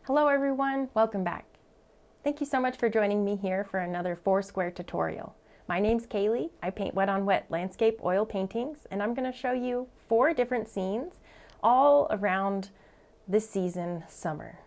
Hello everyone, welcome back. Thank you so much for joining me here for another Foursquare tutorial. My name's Kaylee. I paint wet on wet landscape oil paintings, and I'm going to show you 4 different scenes all around this season, summer.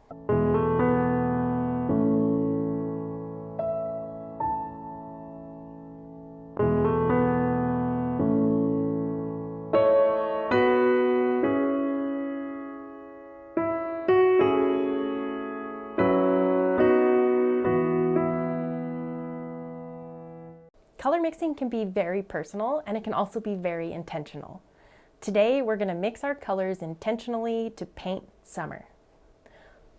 Color mixing can be very personal, and it can also be very intentional. Today we're going to mix our colors intentionally to paint summer.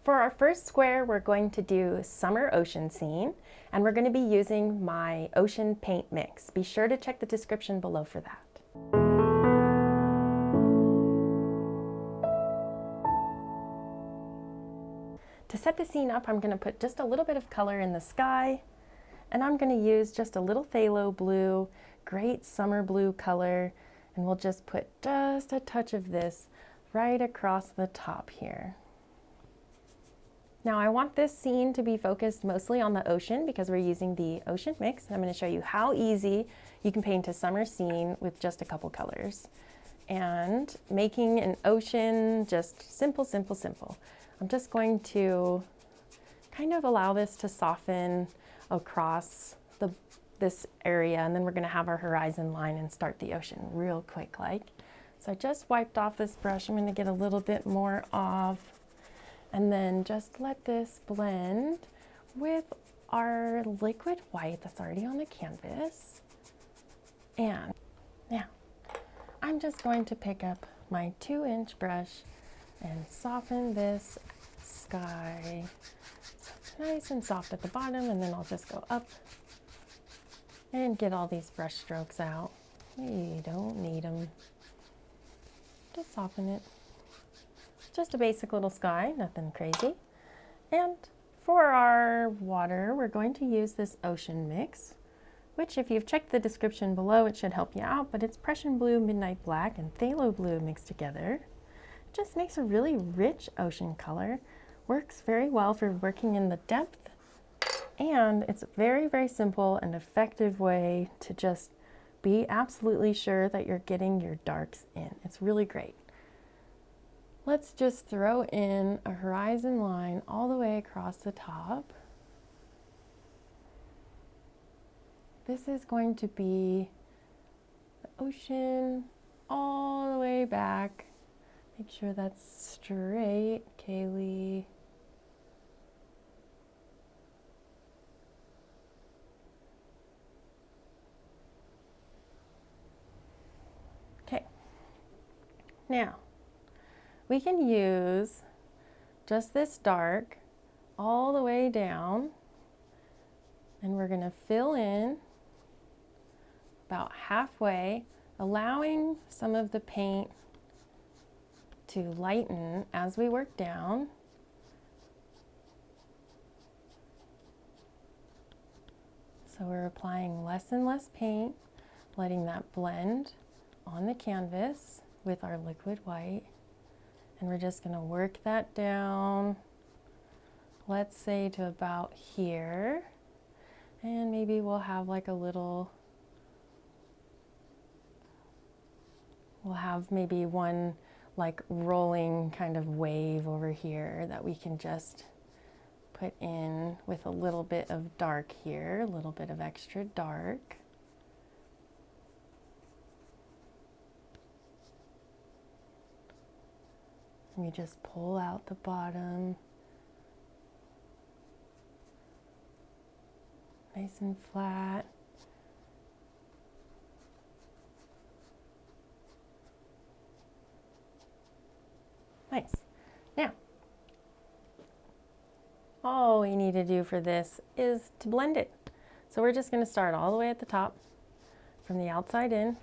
For our first square, we're going to do summer ocean scene, and we're going to be using my ocean paint mix. Be sure to check the description below for that. To set the scene up, I'm going to put just a little bit of color in the sky, and I'm going to use just a little phthalo blue, great summer blue color, and we'll just put just a touch of this right across the top here. Now I want this scene to be focused mostly on the ocean because we're using the ocean mix. I'm going to show you how easy you can paint a summer scene with just a couple colors. And making an ocean just simple, simple, simple. I'm just going to kind of allow this to soften across this area, and then we're going to have our horizon line and start the ocean real quick like. So I just wiped off this brush. I'm going to get a little bit more off, and then just let this blend with our liquid white that's already on the canvas. And now I'm just going to pick up my 2-inch brush and soften this sky. So it's nice and soft at the bottom, and then I'll just go up and get all these brush strokes out. We don't need them. Just soften it. Just a basic little sky, nothing crazy. And for our water, we're going to use this ocean mix, which if you've checked the description below, it should help you out, but it's Prussian blue, midnight black, and phthalo blue mixed together. It just makes a really rich ocean color. Works very well for working in the depth, and it's a very, very simple and effective way to just be absolutely sure that you're getting your darks in. It's really great. Let's just throw in a horizon line all the way across the top. This is going to be the ocean all the way back. Make sure that's straight, Kaylee. Okay, now we can use just this dark all the way down, and we're going to fill in about halfway, allowing some of the paint to lighten as we work down. So we're applying less and less paint, letting that blend on the canvas with our liquid white. And we're just going to work that down, let's say to about here. And maybe we'll have like a little, we'll have maybe one like rolling kind of wave over here that we can just put in with a little bit of dark here, a little bit of extra dark. And you just pull out the bottom, nice and flat. Nice. Now, all we need to do for this is to blend it. So we're just going to start all the way at the top from the outside in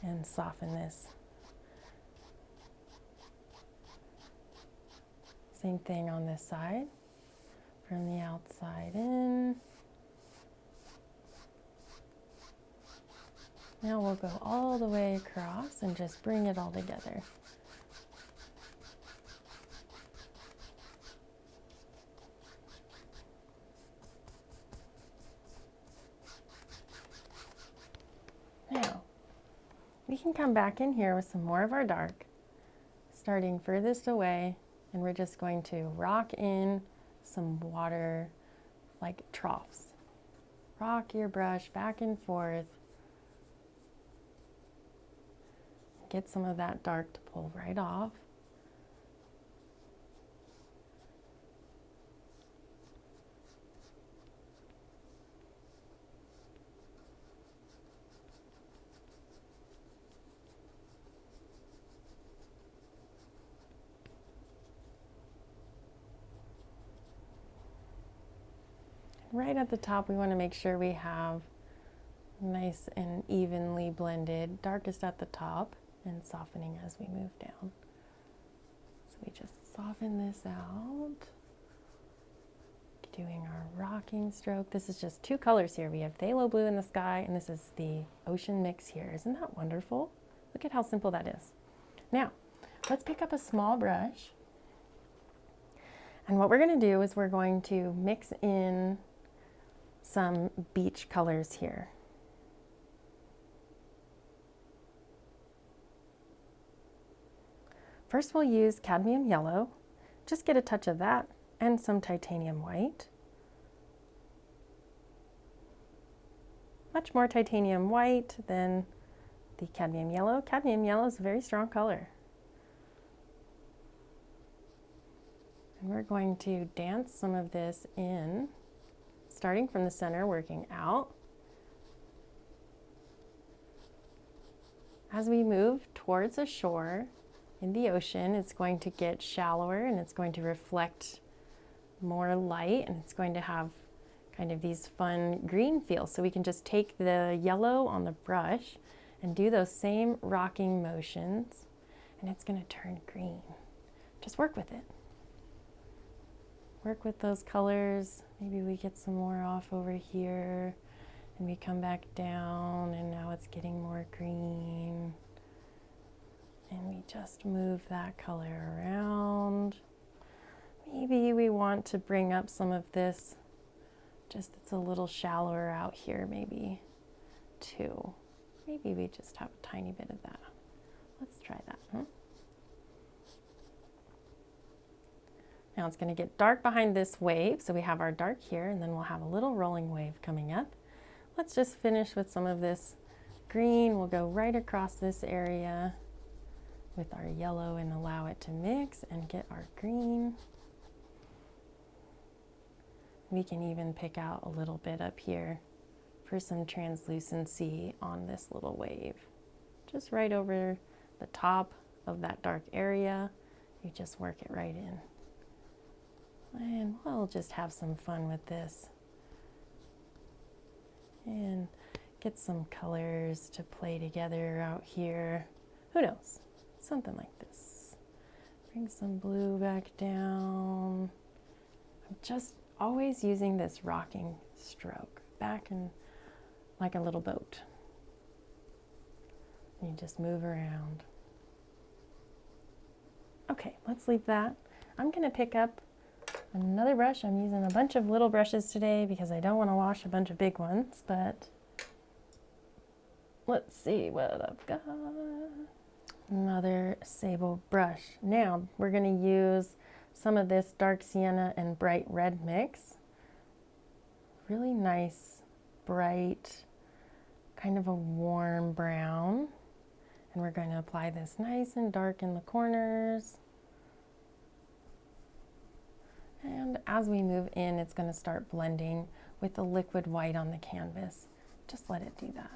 and soften this. Same thing on this side, from the outside in. Now we'll go all the way across and just bring it all together. can come back in here with some more of our dark, starting furthest away, and we're just going to rock in some water like troughs. Rock your brush back and forth. Get some of that dark to pull right off. Right at the top, we want to make sure we have nice and evenly blended, darkest at the top and softening as we move down. So we just soften this out, doing our rocking stroke. This is just two colors here. We have phthalo blue in the sky, and this is the ocean mix here. Isn't that wonderful? Look at how simple that is. Now, let's pick up a small brush. And what we're going to do is we're going to mix in some beach colors here. First, we'll use cadmium yellow. Just get a touch of that and some titanium white. Much more titanium white than the cadmium yellow. Cadmium yellow is a very strong color. And we're going to dance some of this in, starting from the center, working out. As we move towards the shore in the ocean, it's going to get shallower and it's going to reflect more light, and it's going to have kind of these fun green feels. So we can just take the yellow on the brush and do those same rocking motions, and it's going to turn green. Just work with it. Work with those colors. Maybe we get some more off over here, and we come back down, and now it's getting more green. And we just move that color around. Maybe we want to bring up some of this, just it's a little shallower out here, maybe too. Maybe we just have a tiny bit of that. Let's try that. Now it's going to get dark behind this wave, so we have our dark here, and then we'll have a little rolling wave coming up. Let's just finish with some of this green. We'll go right across this area with our yellow and allow it to mix and get our green. We can even pick out a little bit up here for some translucency on this little wave. Just right over the top of that dark area, you just work it right in. And we'll just have some fun with this and get some colors to play together out here. Who knows? Something like this. Bring some blue back down. I'm just always using this rocking stroke back and like a little boat. And you just move around. Okay, let's leave that. I'm going to pick up another brush. I'm using a bunch of little brushes today because I don't want to wash a bunch of big ones, but let's see what I've got. Another sable brush. Now we're going to use some of this dark sienna and bright red mix. Really nice, bright, kind of a warm brown. And we're going to apply this nice and dark in the corners. And as we move in, it's going to start blending with the liquid white on the canvas. Just let it do that.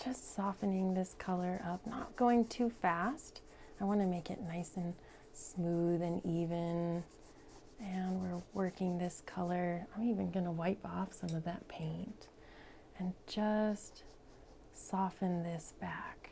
Just softening this color up, not going too fast. I want to make it nice and smooth and even. And we're working this color. I'm even going to wipe off some of that paint and just soften this back.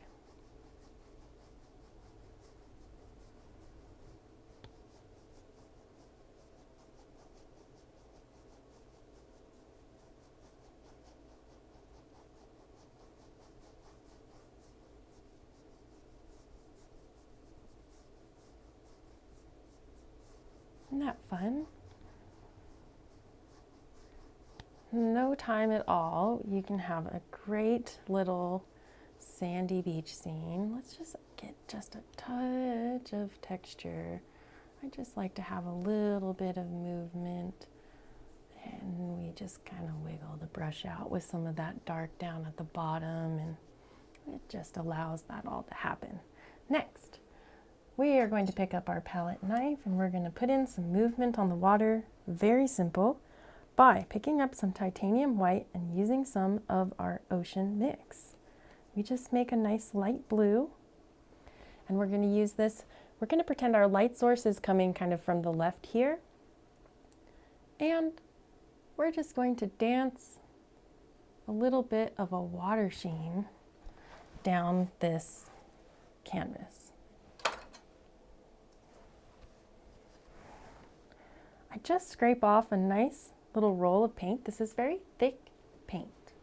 fun. No time at all. You can have a great little sandy beach scene. Let's just get just a touch of texture. I just like to have a little bit of movement, and we just kind of wiggle the brush out with some of that dark down at the bottom, and it just allows that all to happen. Next, we are going to pick up our palette knife and we're going to put in some movement on the water. Very simple, by picking up some titanium white and using some of our ocean mix. We just make a nice light blue, and we're going to use this. We're going to pretend our light source is coming kind of from the left here, and we're just going to dance a little bit of a water sheen down this canvas. I just scrape off a nice little roll of paint. This is very thick paint.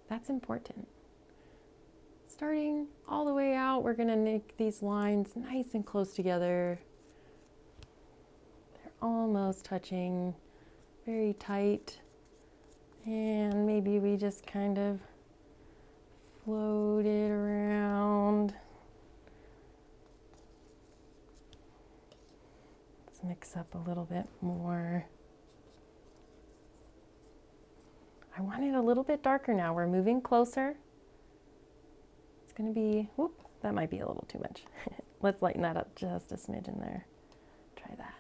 That's important. Starting all the way out, we're going to make these lines nice and close together. They're almost touching, very tight. And maybe we just kind of float it around. Let's mix up a little bit more. I want it a little bit darker now. We're moving closer. It's going to be, whoop, that might be a little too much. Let's lighten that up just a smidge in there. Try that.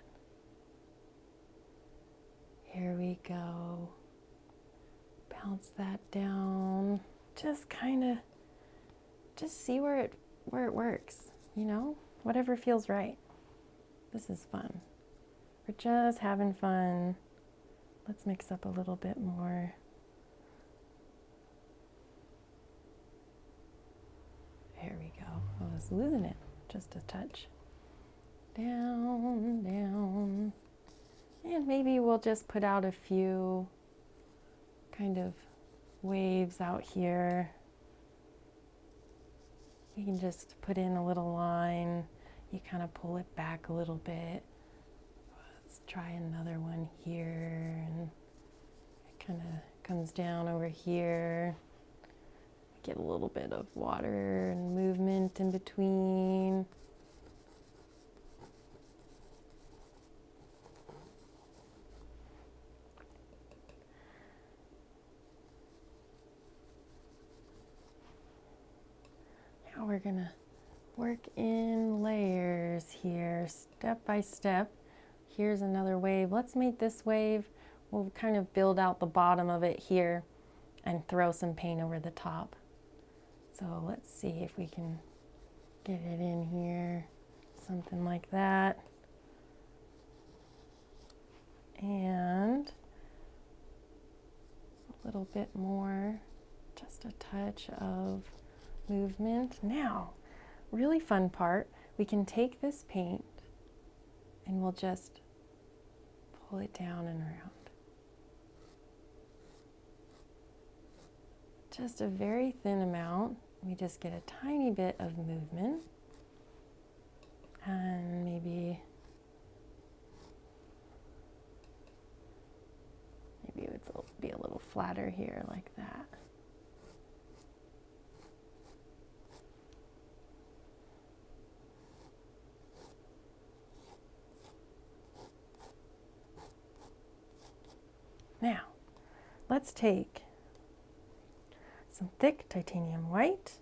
Here we go. Bounce that down. Just kind of, just see where it works, you know? Whatever feels right. This is fun. We're just having fun. Let's mix up a little bit more. Here we go. I was losing it just a touch. Down, down. And maybe we'll just put out a few kind of waves out here. You can just put in a little line. You kind of pull it back a little bit. Let's try another one here. And it kind of comes down over here. Get a little bit of water and movement in between. Now we're gonna work in layers here, step by step. Here's another wave. Let's make this wave. We'll kind of build out the bottom of it here and throw some paint over the top. So let's see if we can get it in here, something like that. And a little bit more, just a touch of movement. Now, really fun part, we can take this paint and we'll just pull it down and around. Just a very thin amount. We just get a tiny bit of movement, and maybe it'll be a little flatter here like that. Now, let's take some thick titanium white.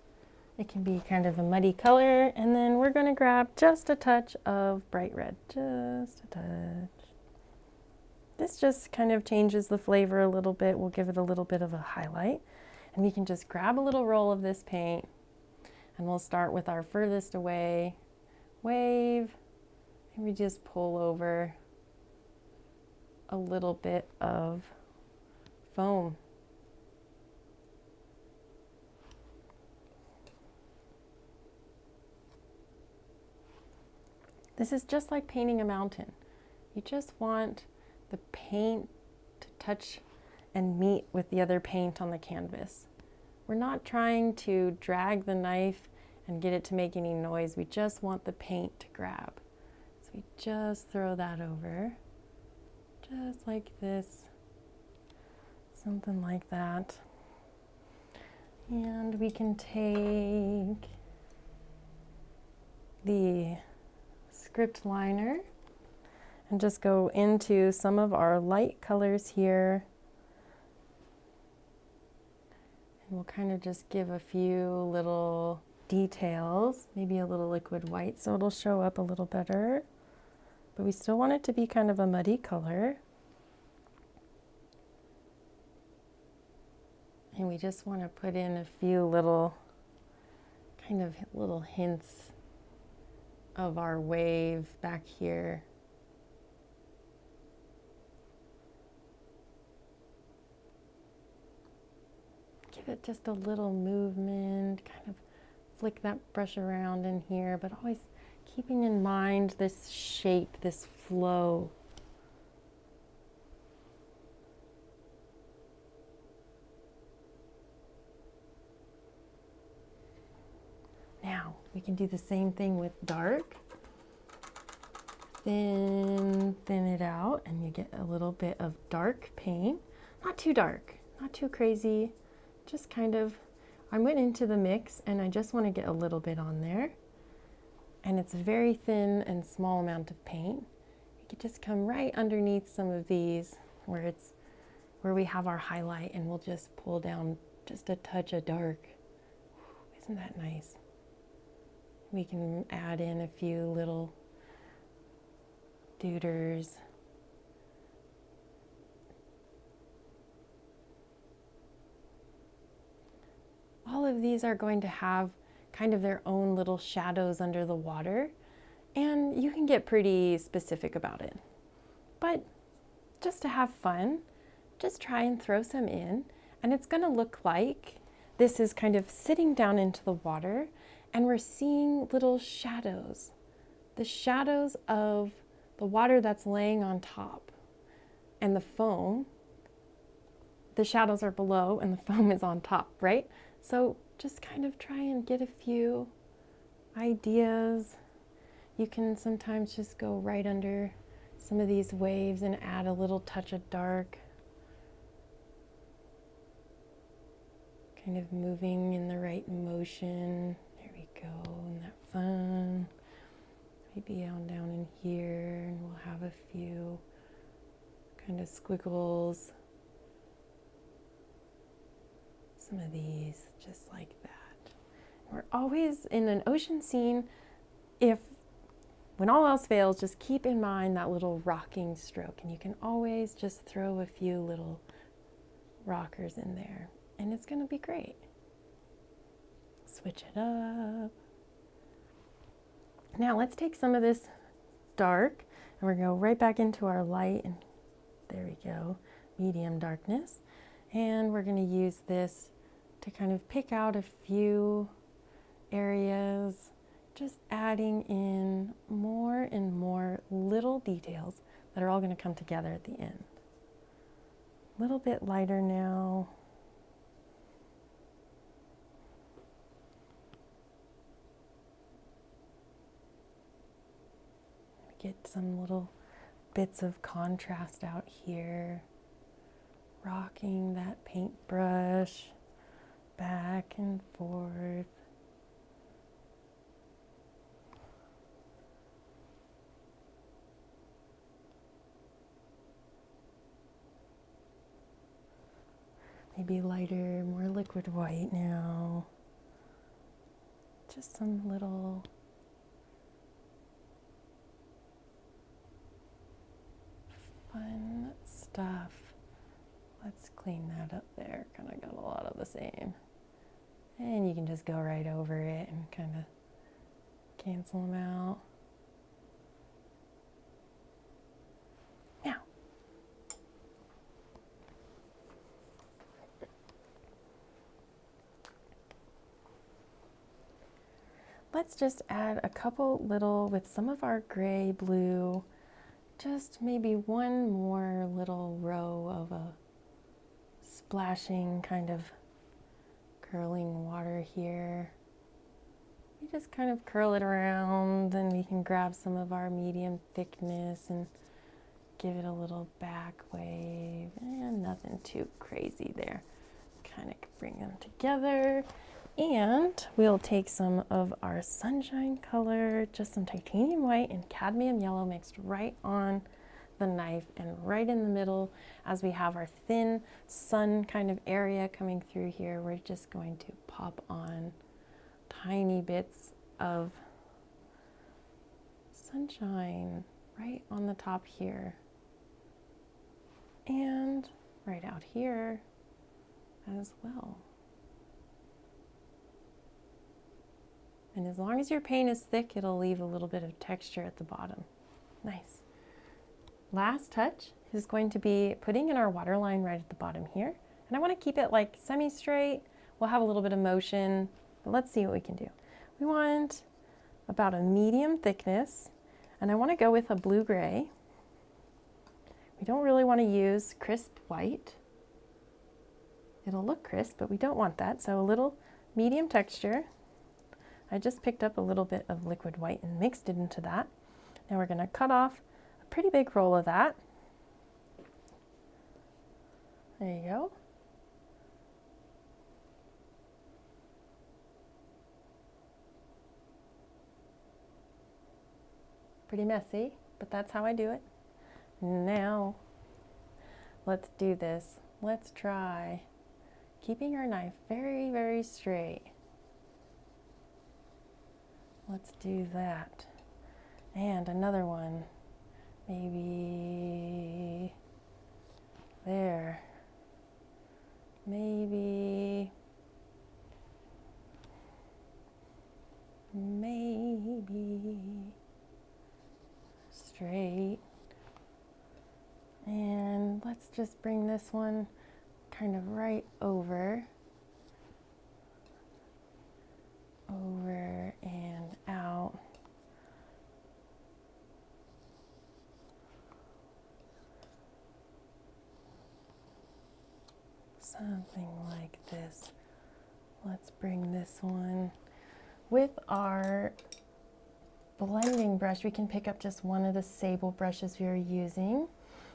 It can be kind of a muddy color, and then we're going to grab just a touch of bright red, just a touch. This just kind of changes the flavor a little bit. We'll give it a little bit of a highlight, and we can just grab a little roll of this paint, and we'll start with our furthest away wave, and we just pull over a little bit of foam. This is just like painting a mountain. You just want the paint to touch and meet with the other paint on the canvas. We're not trying to drag the knife and get it to make any noise. We just want the paint to grab. So we just throw that over. just like this, something like that. And we can take the script liner and just go into some of our light colors here. And we'll kind of just give a few little details, maybe a little liquid white so it'll show up a little better. But we still want it to be kind of a muddy color. And we just want to put in a few little kind of little hints of our wave back here. Give it just a little movement, kind of flick that brush around in here, but always keeping in mind this shape, this flow. Now, we can do the same thing with dark. Thin it out, and you get a little bit of dark paint. Not too dark, not too crazy, just kind of, I went into the mix and I just want to get a little bit on there. And it's a very thin and small amount of paint. You could just come right underneath some of these where we have our highlight, and we'll just pull down just a touch of dark. Isn't that nice? We can add in a few little duders. All of these are going to have kind of their own little shadows under the water, and you can get pretty specific about it. But just to have fun, just try and throw some in, and it's going to look like this is kind of sitting down into the water, and we're seeing little shadows, the shadows of the water that's laying on top, and the foam. The shadows are below and the foam is on top, right? So just kind of try and get a few ideas. You can sometimes just go right under some of these waves and add a little touch of dark. Kind of moving in the right motion. There we go, isn't that fun? Maybe down in here, and we'll have a few kind of squiggles. Some of these, just like that. We're always in an ocean scene, when all else fails, just keep in mind that little rocking stroke, and you can always just throw a few little rockers in there, and it's gonna be great. Switch it up. Now let's take some of this dark, and we're gonna go right back into our light, and there we go, medium darkness. And we're gonna use this to kind of pick out a few areas, just adding in more and more little details that are all gonna come together at the end. A little bit lighter now. Get some little bits of contrast out here, rocking that paintbrush back and forth. Maybe lighter, more liquid white now. Just some little fun stuff. Let's clean that up there. Kind of got a lot of the same. And you can just go right over it and kind of cancel them out. Now, let's just add a couple little, with some of our gray blue, just maybe one more little row of a splashing kind of curling water here. We just kind of curl it around, and we can grab some of our medium thickness and give it a little back wave, and nothing too crazy there. Kind of bring them together. And we'll take some of our sunshine color, just some titanium white and cadmium yellow mixed right on the knife and right in the middle. As we have our thin sun kind of area coming through here, we're just going to pop on tiny bits of sunshine right on the top here and right out here as well. And as long as your paint is thick, it'll leave a little bit of texture at the bottom. Nice. Last touch is going to be putting in our water line right at the bottom here. And I want to keep it like semi-straight. We'll have a little bit of motion, but let's see what we can do. We want about a medium thickness, and I want to go with a blue-gray. We don't really want to use crisp white. It'll look crisp, but we don't want that. So a little medium texture. I just picked up a little bit of liquid white and mixed it into that. Now we're going to cut off a pretty big roll of that. There you go. Pretty messy, but that's how I do it. Now, let's do this. Let's try keeping our knife very, very straight. Let's do that. And another one, maybe there. Maybe straight. And let's just bring this one kind of right over and out. Something like this. Let's bring this one. With our blending brush, we can pick up just one of the sable brushes we are using.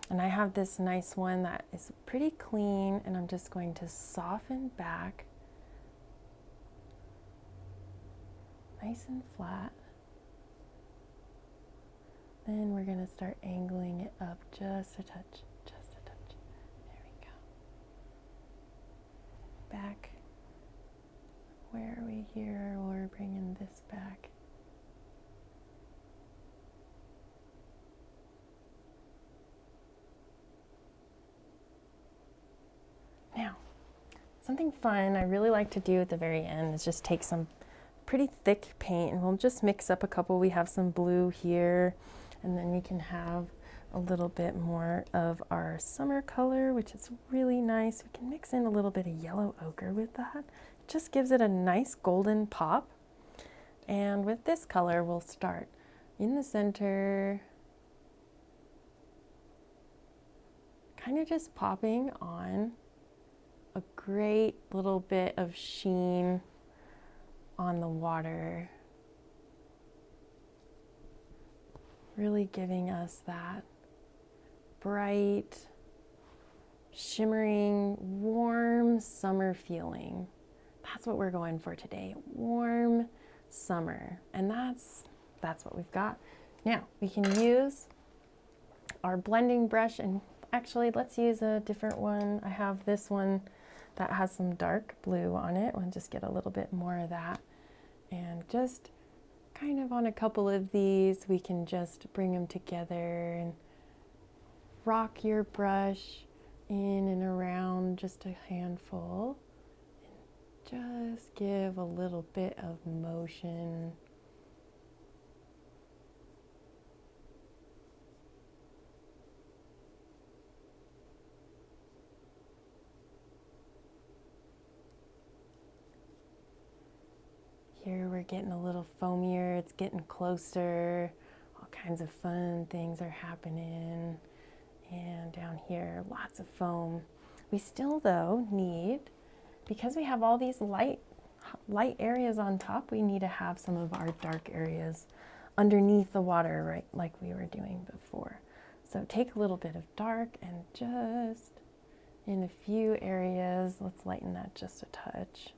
And I have this nice one that is pretty clean, and I'm just going to soften back nice and flat. Then we're going to start angling it up just a touch, just a touch. There we go. Back. Where are we here? We're bringing this back. Now, something fun I really like to do at the very end is just take some pretty thick paint, and we'll just mix up a couple. We have some blue here, and then we can have a little bit more of our summer color, which is really nice. We can mix in a little bit of yellow ochre with that. It just gives it a nice golden pop. And with this color, we'll start in the center, kind of just popping on a great little bit of sheen on the water, really giving us that bright, shimmering, warm summer feeling. That's what we're going for today, warm summer. And that's what we've got. Now we can use our blending brush, and actually let's use a different one. I have this one that has some dark blue on it. We'll just get a little bit more of that. And just kind of on a couple of these, we can just bring them together and rock your brush in and around just a handful. And just give a little bit of motion. Here we're getting a little foamier, it's getting closer, all kinds of fun things are happening. And down here, lots of foam. We still though need, because we have all these light areas on top, we need to have some of our dark areas underneath the water, right, like we were doing before. So take a little bit of dark and just in a few areas, let's lighten that just a touch.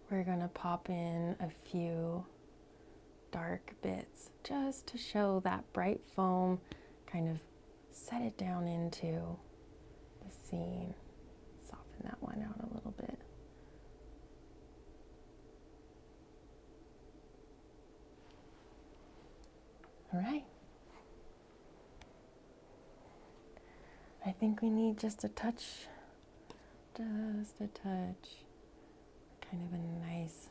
We're going to pop in a few dark bits just to show that bright foam, kind of set it down into the scene. Soften that one out a little bit. All right. I think we need just a touch, kind of a nice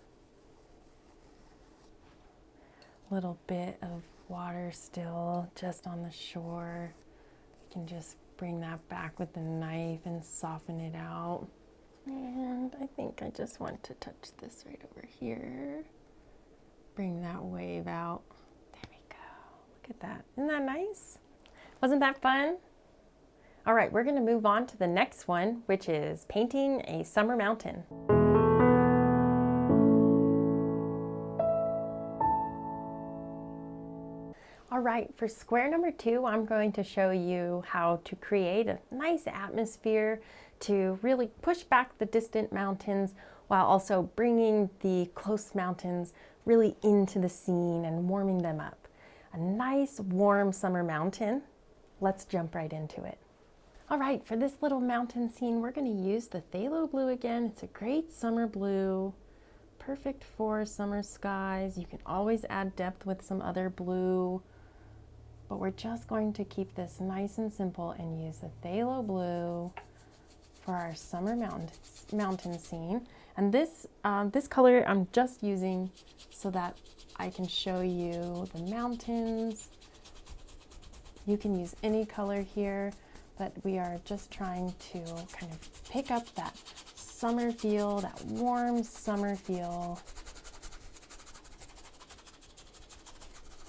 little bit of water still just on the shore. You can just bring that back with the knife and soften it out. And I think I just want to touch this right over here. Bring that wave out. There we go. Look at that. Isn't that nice? Wasn't that fun? All right, we're going to move on to the next one, which is painting a summer mountain. All right, for square number 2, I'm going to show you how to create a nice atmosphere to really push back the distant mountains while also bringing the close mountains really into the scene and warming them up. A nice warm summer mountain. Let's jump right into it. All right, for this little mountain scene, we're going to use the phthalo blue again. It's a great summer blue, perfect for summer skies. You can always add depth with some other blue, but we're just going to keep this nice and simple and use the phthalo blue for our summer mountain scene. And this color I'm just using so that I can show you the mountains. You can use any color here, but we are just trying to kind of pick up that summer feel, that warm summer feel.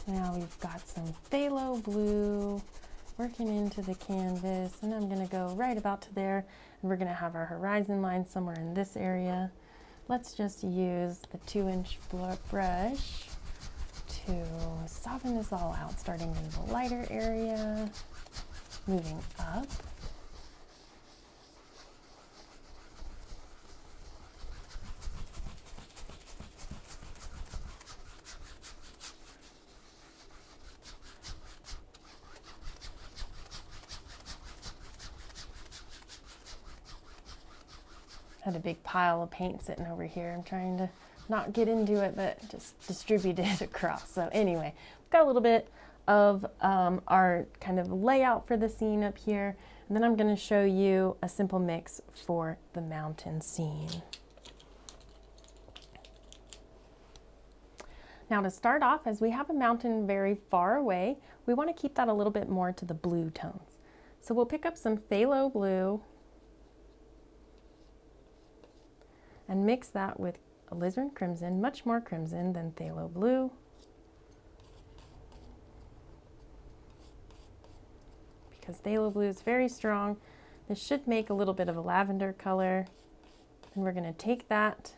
Now we've got some phthalo blue working into the canvas, and I'm going to go right about to there, and we're going to have our horizon line somewhere in this area. Let's just use the 2-inch brush to soften this all out, starting in the lighter area, moving up. Had a big pile of paint sitting over here. I'm trying to not get into it, but just distribute it across. So anyway, we've got a little bit of our kind of layout for the scene up here. And then I'm going to show you a simple mix for the mountain scene. Now to start off, as we have a mountain very far away, we want to keep that a little bit more to the blue tones. So we'll pick up some phthalo blue and mix that with alizarin crimson, much more crimson than phthalo blue. Because phthalo blue is very strong. This should make a little bit of a lavender color. And we're going to take that,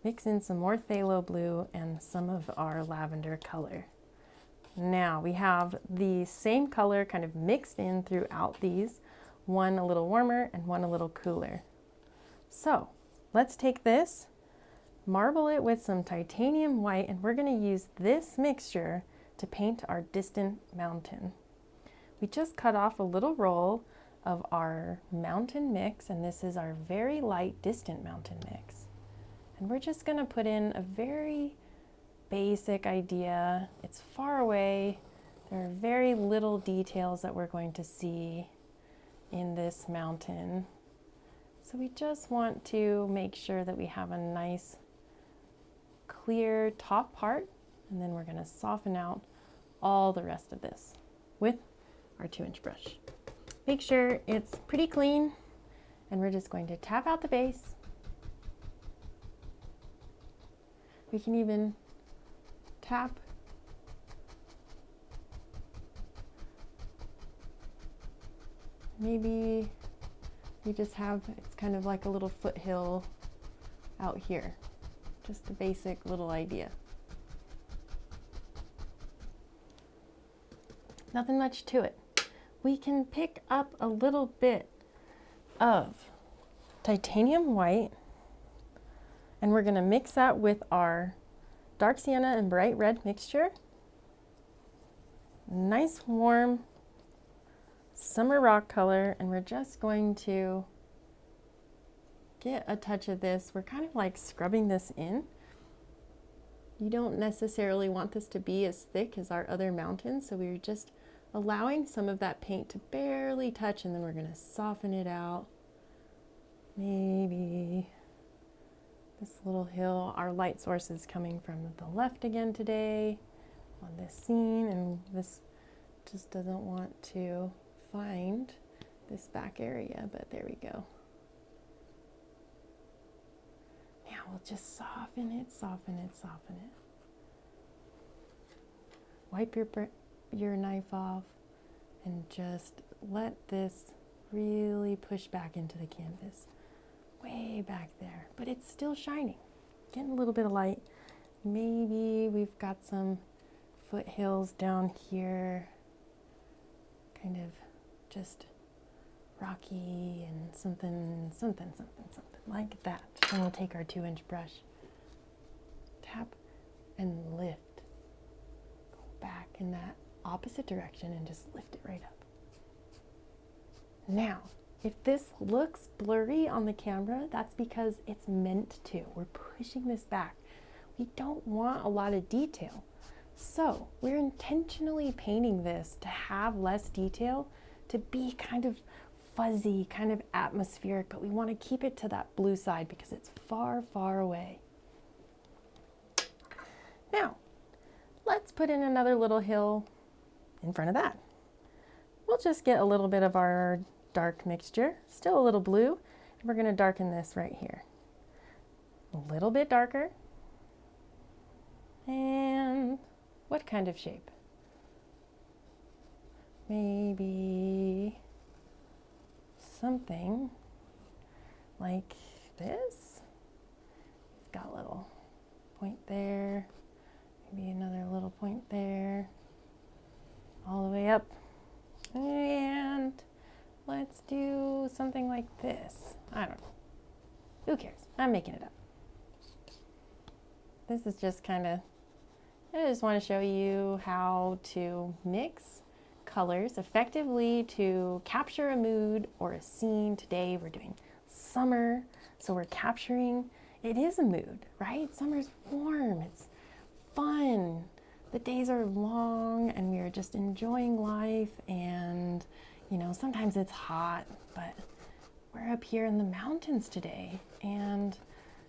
mix in some more phthalo blue and some of our lavender color. Now we have the same color kind of mixed in throughout these, one a little warmer and one a little cooler. So let's take this, marble it with some titanium white, and we're going to use this mixture to paint our distant mountain. We just cut off a little roll of our mountain mix, and this is our very light distant mountain mix. And we're just going to put in a very basic idea. It's far away. There are very little details that we're going to see in this mountain. So we just want to make sure that we have a nice clear top part, and then we're going to soften out all the rest of this with our 2-inch brush. Make sure it's pretty clean, and we're just going to tap out the base. We can even tap maybe you just have, it's kind of like a little foothill out here. Just a basic little idea. Nothing much to it. We can pick up a little bit of titanium white, and we're going to mix that with our dark sienna and bright red mixture. Nice warm summer rock color, and we're just going to get a touch of this. We're kind of like scrubbing this in. You don't necessarily want this to be as thick as our other mountains, so we're just allowing some of that paint to barely touch, and then we're going to soften it out. Maybe this little hill. Our light source is coming from the left again today on this scene, and this just doesn't want to find this back area, but there we go. Now we'll just soften it, soften it, soften it. Wipe your knife off and just let this really push back into the canvas. Way back there, but it's still shining. Getting a little bit of light. Maybe we've got some foothills down here, kind of just rocky and something like that. And we'll take our 2-inch brush, tap and lift. Go back in that opposite direction and just lift it right up. Now, if this looks blurry on the camera, that's because it's meant to. We're pushing this back. We don't want a lot of detail. So we're intentionally painting this to have less detail, to be kind of fuzzy, kind of atmospheric, but we want to keep it to that blue side because it's far, far away. Now, let's put in another little hill in front of that. We'll just get a little bit of our dark mixture, still a little blue, and we're going to darken this right here. A little bit darker. And what kind of shape? Maybe something like this. We've got a little point there, maybe another little point there, all the way up. And let's do something like this. I don't know. Who cares? I'm making it up. This is just kind of, I just want to show you how to mix colors effectively to capture a mood or a scene. Today we're doing summer, so we're capturing, it is a mood, right? Summer's warm, it's fun, the days are long, and we are just enjoying life, and you know, sometimes it's hot, but we're up here in the mountains today, and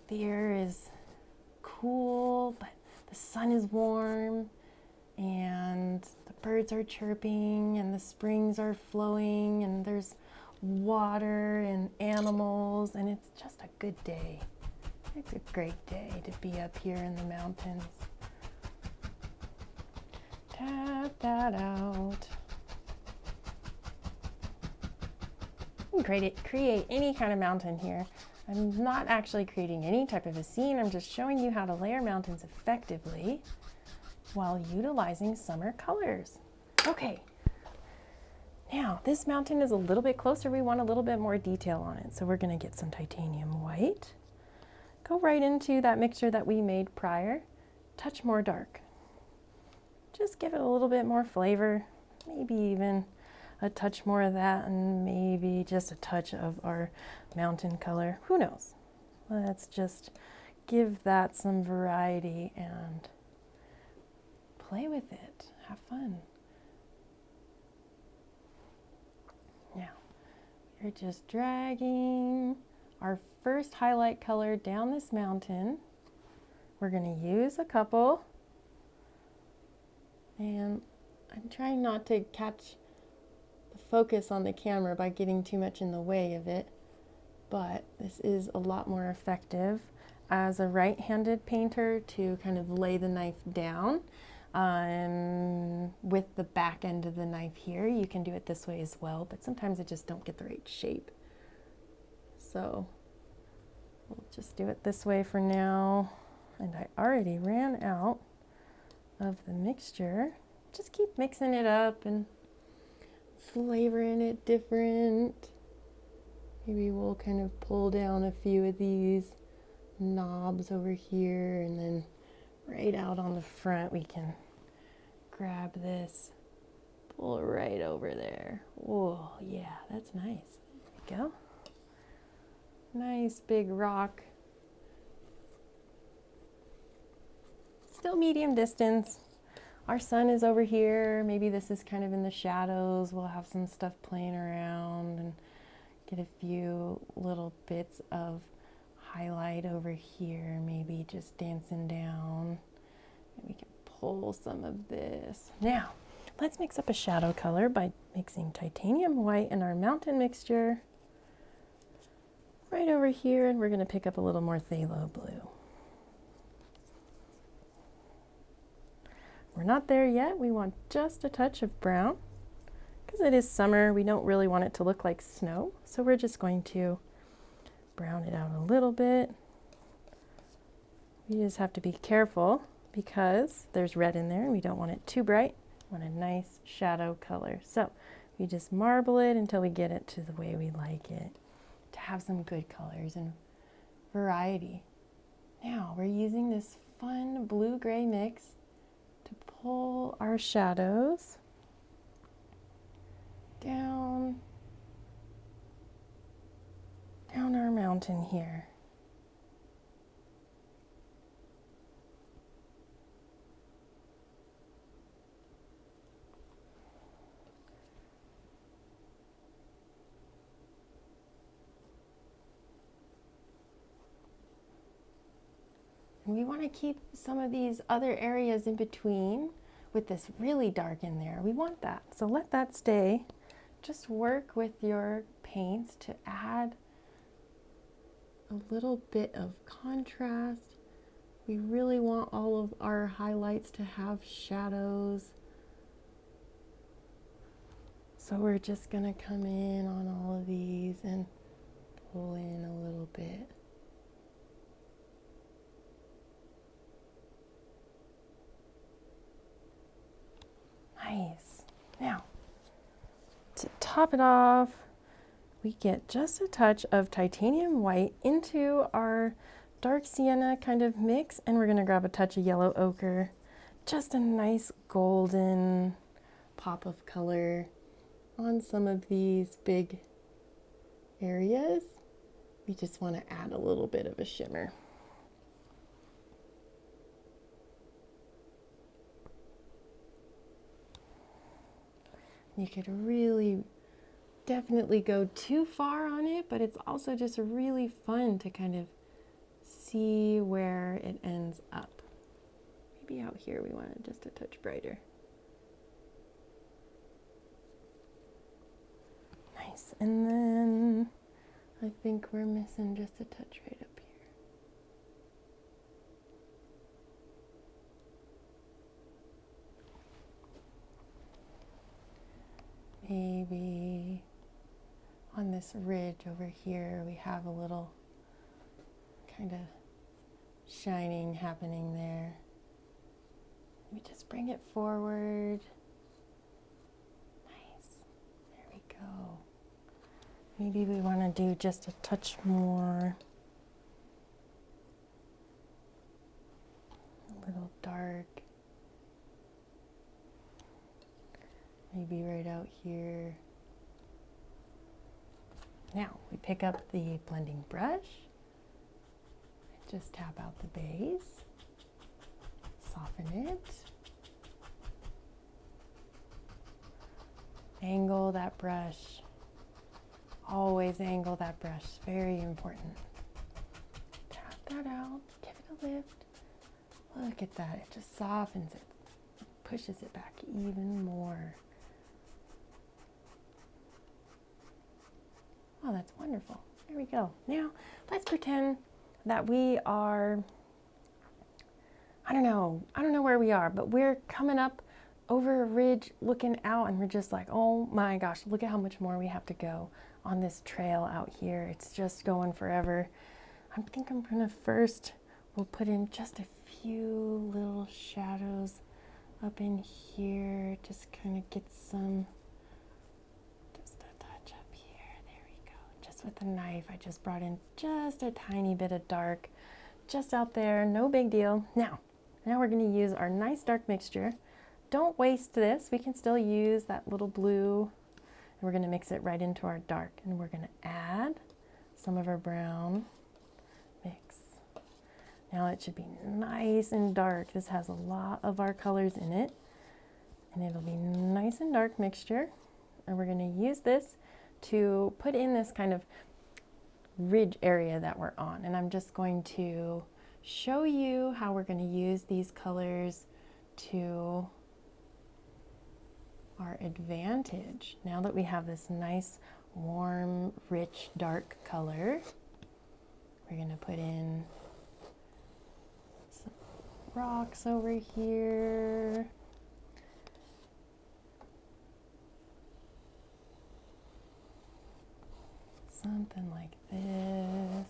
the air is cool, but the sun is warm, and the birds are chirping, and the springs are flowing, and there's water and animals, and it's just a good day. It's a great day to be up here in the mountains. Tap that out. You can create any kind of mountain here. I'm not actually creating any type of a scene. I'm just showing you how to layer mountains effectively while utilizing summer colors. Okay, now this mountain is a little bit closer. We want a little bit more detail on it. So we're going to get some titanium white. Go right into that mixture that we made prior. Touch more dark. Just give it a little bit more flavor. Maybe even a touch more of that, and maybe just a touch of our mountain color. Who knows? Let's just give that some variety and play with it. Have fun. Now, we're just dragging our first highlight color down this mountain. We're going to use a couple, and I'm trying not to catch the focus on the camera by getting too much in the way of it, but this is a lot more effective as a right-handed painter to kind of lay the knife down with the back end of the knife here. You can do it this way as well, but sometimes I just don't get the right shape. So we'll just do it this way for now. And I already ran out of the mixture. just keep mixing it up and flavoring it different. Maybe we'll kind of pull down a few of these knobs over here, and then right out on the front we can grab this, pull it right over there. Whoa, yeah, that's nice. There we go. Nice big rock. Still medium distance. Our sun is over here. Maybe this is kind of in the shadows. We'll have some stuff playing around and get a few little bits of highlight over here, maybe just dancing down. And we can pull some of this. Now, let's mix up a shadow color by mixing titanium white and our mountain mixture right over here, and we're going to pick up a little more phthalo blue. We're not there yet. We want just a touch of brown. Because it is summer, we don't really want it to look like snow, so we're just going to brown it out a little bit. We just have to be careful because there's red in there and we don't want it too bright. We want a nice shadow color. So we just marble it until we get it to the way we like it, to have some good colors and variety. Now we're using this fun blue-gray mix to pull our shadows down our mountain here. And we want to keep some of these other areas in between with this really dark in there. We want that, so let that stay. Just work with your paints to add a little bit of contrast. We really want all of our highlights to have shadows. So we're just going to come in on all of these and pull in a little bit. Nice. Now, to top it off, we get just a touch of titanium white into our dark sienna kind of mix, and we're going to grab a touch of yellow ochre. Just a nice golden pop of color on some of these big areas. We just want to add a little bit of a shimmer. You could really definitely go too far on it, but it's also just really fun to kind of see where it ends up. Maybe out here we want it just a touch brighter. Nice. And then I think we're missing just a touch right up here. Maybe on this ridge over here, we have a little kind of shining happening there. We just bring it forward. Nice. There we go. Maybe we want to do just a touch more. A little dark. Maybe right out here. Now we pick up the blending brush, just tap out the base, soften it, angle that brush, always angle that brush, very important. Tap that out, give it a lift, look at that, it just softens it, pushes it back even more. Oh, that's wonderful. There we go. Now, let's pretend that we are, I don't know where we are, but we're coming up over a ridge looking out, and we're just like, oh my gosh, look at how much more we have to go on this trail out here. It's just going forever. I think I'm gonna first, we'll put in just a few little shadows up in here, just kind of get some, just a touch up here. There we go. Just with the knife, I just brought in just a tiny bit of dark just out there, no big deal. Now we're going to use our nice dark mixture. Don't waste this. We can still use that little blue, and we're going to mix it right into our dark, and we're going to add some of our brown mix. Now it should be nice and dark. This has a lot of our colors in it, and it'll be nice and dark mixture. And we're going to use this to put in this kind of ridge area that we're on. And I'm just going to show you how we're going to use these colors to our advantage. Now that we have this nice, warm, rich, dark color, we're going to put in some rocks over here. Something like this.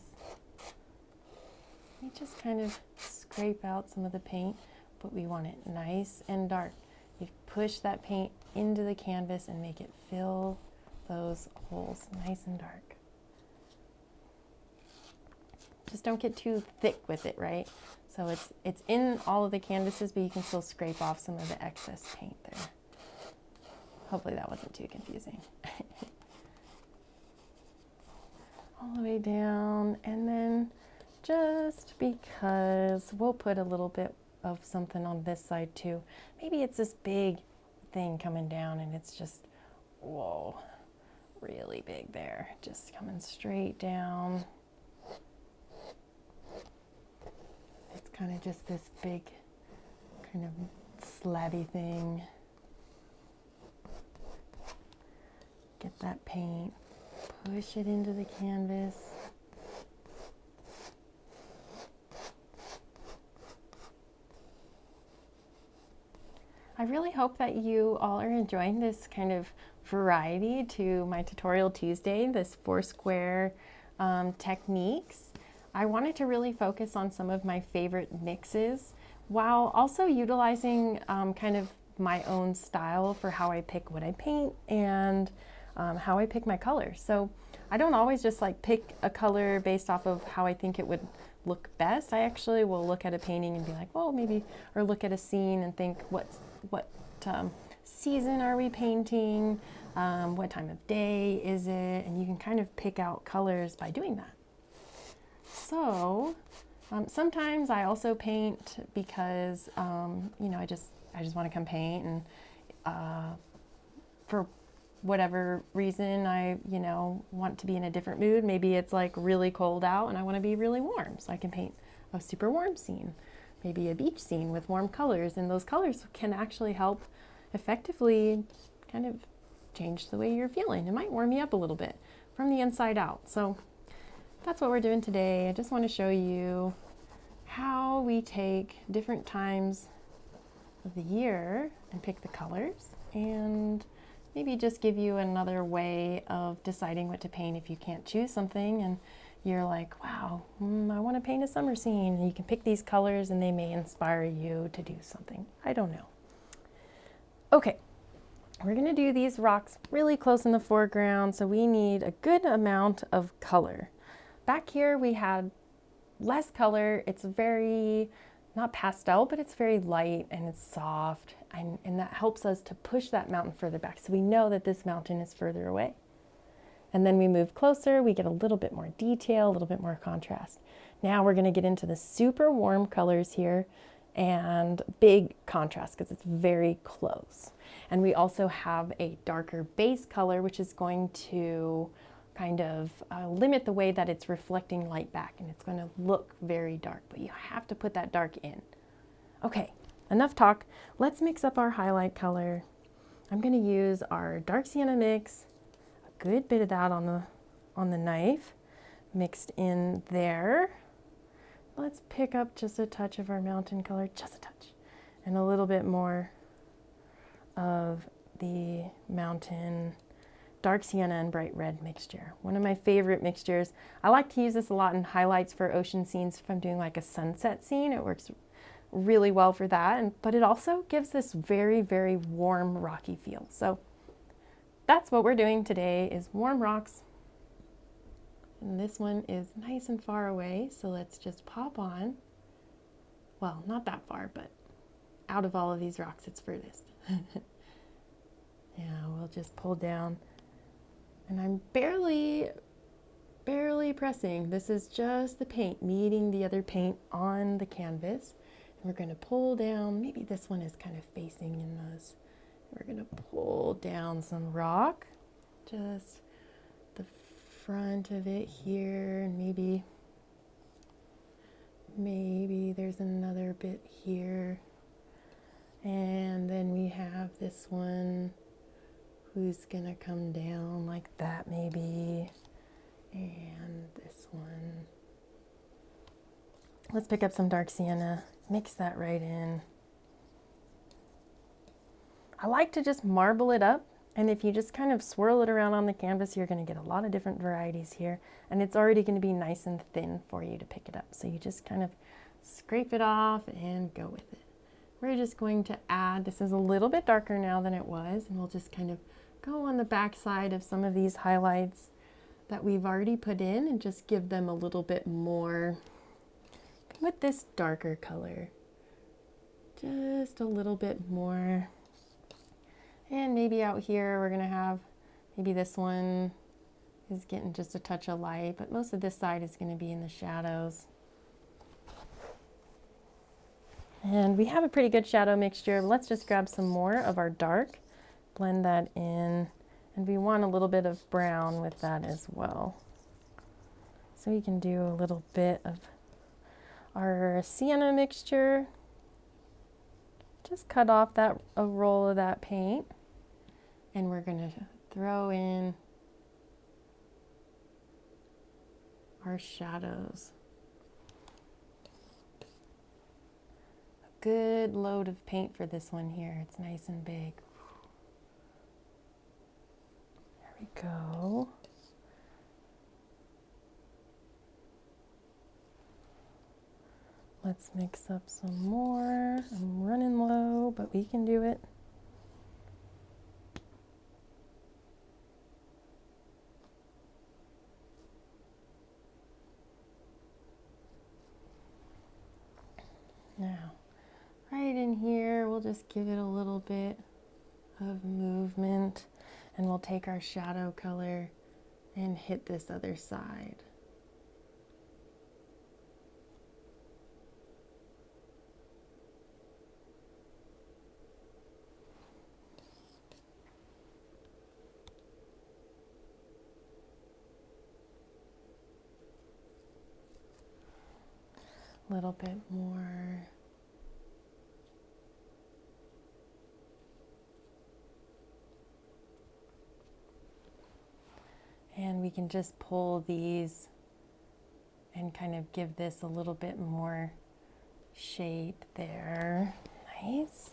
We just kind of scrape out some of the paint, but we want it nice and dark. You push that paint into the canvas and make it fill those holes nice and dark. Just don't get too thick with it, right? So it's in all of the canvases, but you can still scrape off some of the excess paint there. Hopefully that wasn't too confusing. All the way down, and then just because we'll put a little bit of something on this side too. Maybe it's this big thing coming down and it's just, whoa, really big there. Just coming straight down. It's kind of just this big kind of slabby thing. Get that paint, push it into the canvas. I really hope that you all are enjoying this kind of variety to my Tutorial Tuesday, this 4-square techniques. I wanted to really focus on some of my favorite mixes while also utilizing kind of my own style for how I pick what I paint and how I pick my colors. So I don't always just like pick a color based off of how I think it would look best. I actually will look at a painting and be like, well, maybe, or look at a scene and think what season are we painting? What time of day is it? And you can kind of pick out colors by doing that. So sometimes I also paint because, you know, I just want to come paint, and for whatever reason I, you know, want to be in a different mood. Maybe it's like really cold out and I want to be really warm, so I can paint a super warm scene, maybe a beach scene with warm colors, and those colors can actually help effectively kind of change the way you're feeling. It might warm you up a little bit from the inside out. So that's what we're doing today. I just want to show you how we take different times of the year and pick the colors, and maybe just give you another way of deciding what to paint if you can't choose something and you're like, wow, I want to paint a summer scene. And you can pick these colors and they may inspire you to do something. I don't know. Okay, we're going to do these rocks really close in the foreground, so we need a good amount of color. Back here we had less color. It's very, not pastel, but it's very light and it's soft, and that helps us to push that mountain further back, so we know that this mountain is further away. And then we move closer, we get a little bit more detail, a little bit more contrast. Now we're going to get into the super warm colors here and big contrast because it's very close. And we also have a darker base color, which is going to kind of limit the way that it's reflecting light back, and it's going to look very dark, but you have to put that dark in. Okay, enough talk. Let's mix up our highlight color. I'm going to use our dark sienna mix, a good bit of that on the knife mixed in there. Let's pick up just a touch of our mountain color, just a touch, and a little bit more of the mountain dark sienna and bright red mixture. One of my favorite mixtures. I like to use this a lot in highlights for ocean scenes. If I'm doing like a sunset scene, it works really well for that, but it also gives this very, very warm, rocky feel. So that's what we're doing today, is warm rocks. And this one is nice and far away, so let's just pop on. Well, not that far, but out of all of these rocks, it's furthest. Yeah, we'll just pull down. And I'm barely pressing. This is just the paint meeting the other paint on the canvas. And we're going to pull down, maybe this one is kind of facing in those. We're going to pull down some rock, just the front of it here, and maybe there's another bit here. And then we have this one who's going to come down like that maybe. And this one. Let's pick up some dark sienna, mix that right in. I like to just marble it up, and if you just kind of swirl it around on the canvas, you're going to get a lot of different varieties here, and it's already going to be nice and thin for you to pick it up. So you just kind of scrape it off and go with it. We're just going to add, this is a little bit darker now than it was, and we'll just kind of go on the back side of some of these highlights that we've already put in and just give them a little bit more with this darker color. Just a little bit more. And maybe out here we're gonna have, maybe this one is getting just a touch of light, but most of this side is gonna be in the shadows. And we have a pretty good shadow mixture. Let's just grab some more of our dark, blend that in, and we want a little bit of brown with that as well. So we can do a little bit of our sienna mixture. Just cut off a roll of that paint, and we're gonna throw in our shadows. A good load of paint for this one here. It's nice and big. There we go. Let's mix up some more. I'm running low, but we can do it. Now, right in here, we'll just give it a little bit of movement, and we'll take our shadow color and hit this other side. A little bit more. And we can just pull these and kind of give this a little bit more shape there. Nice.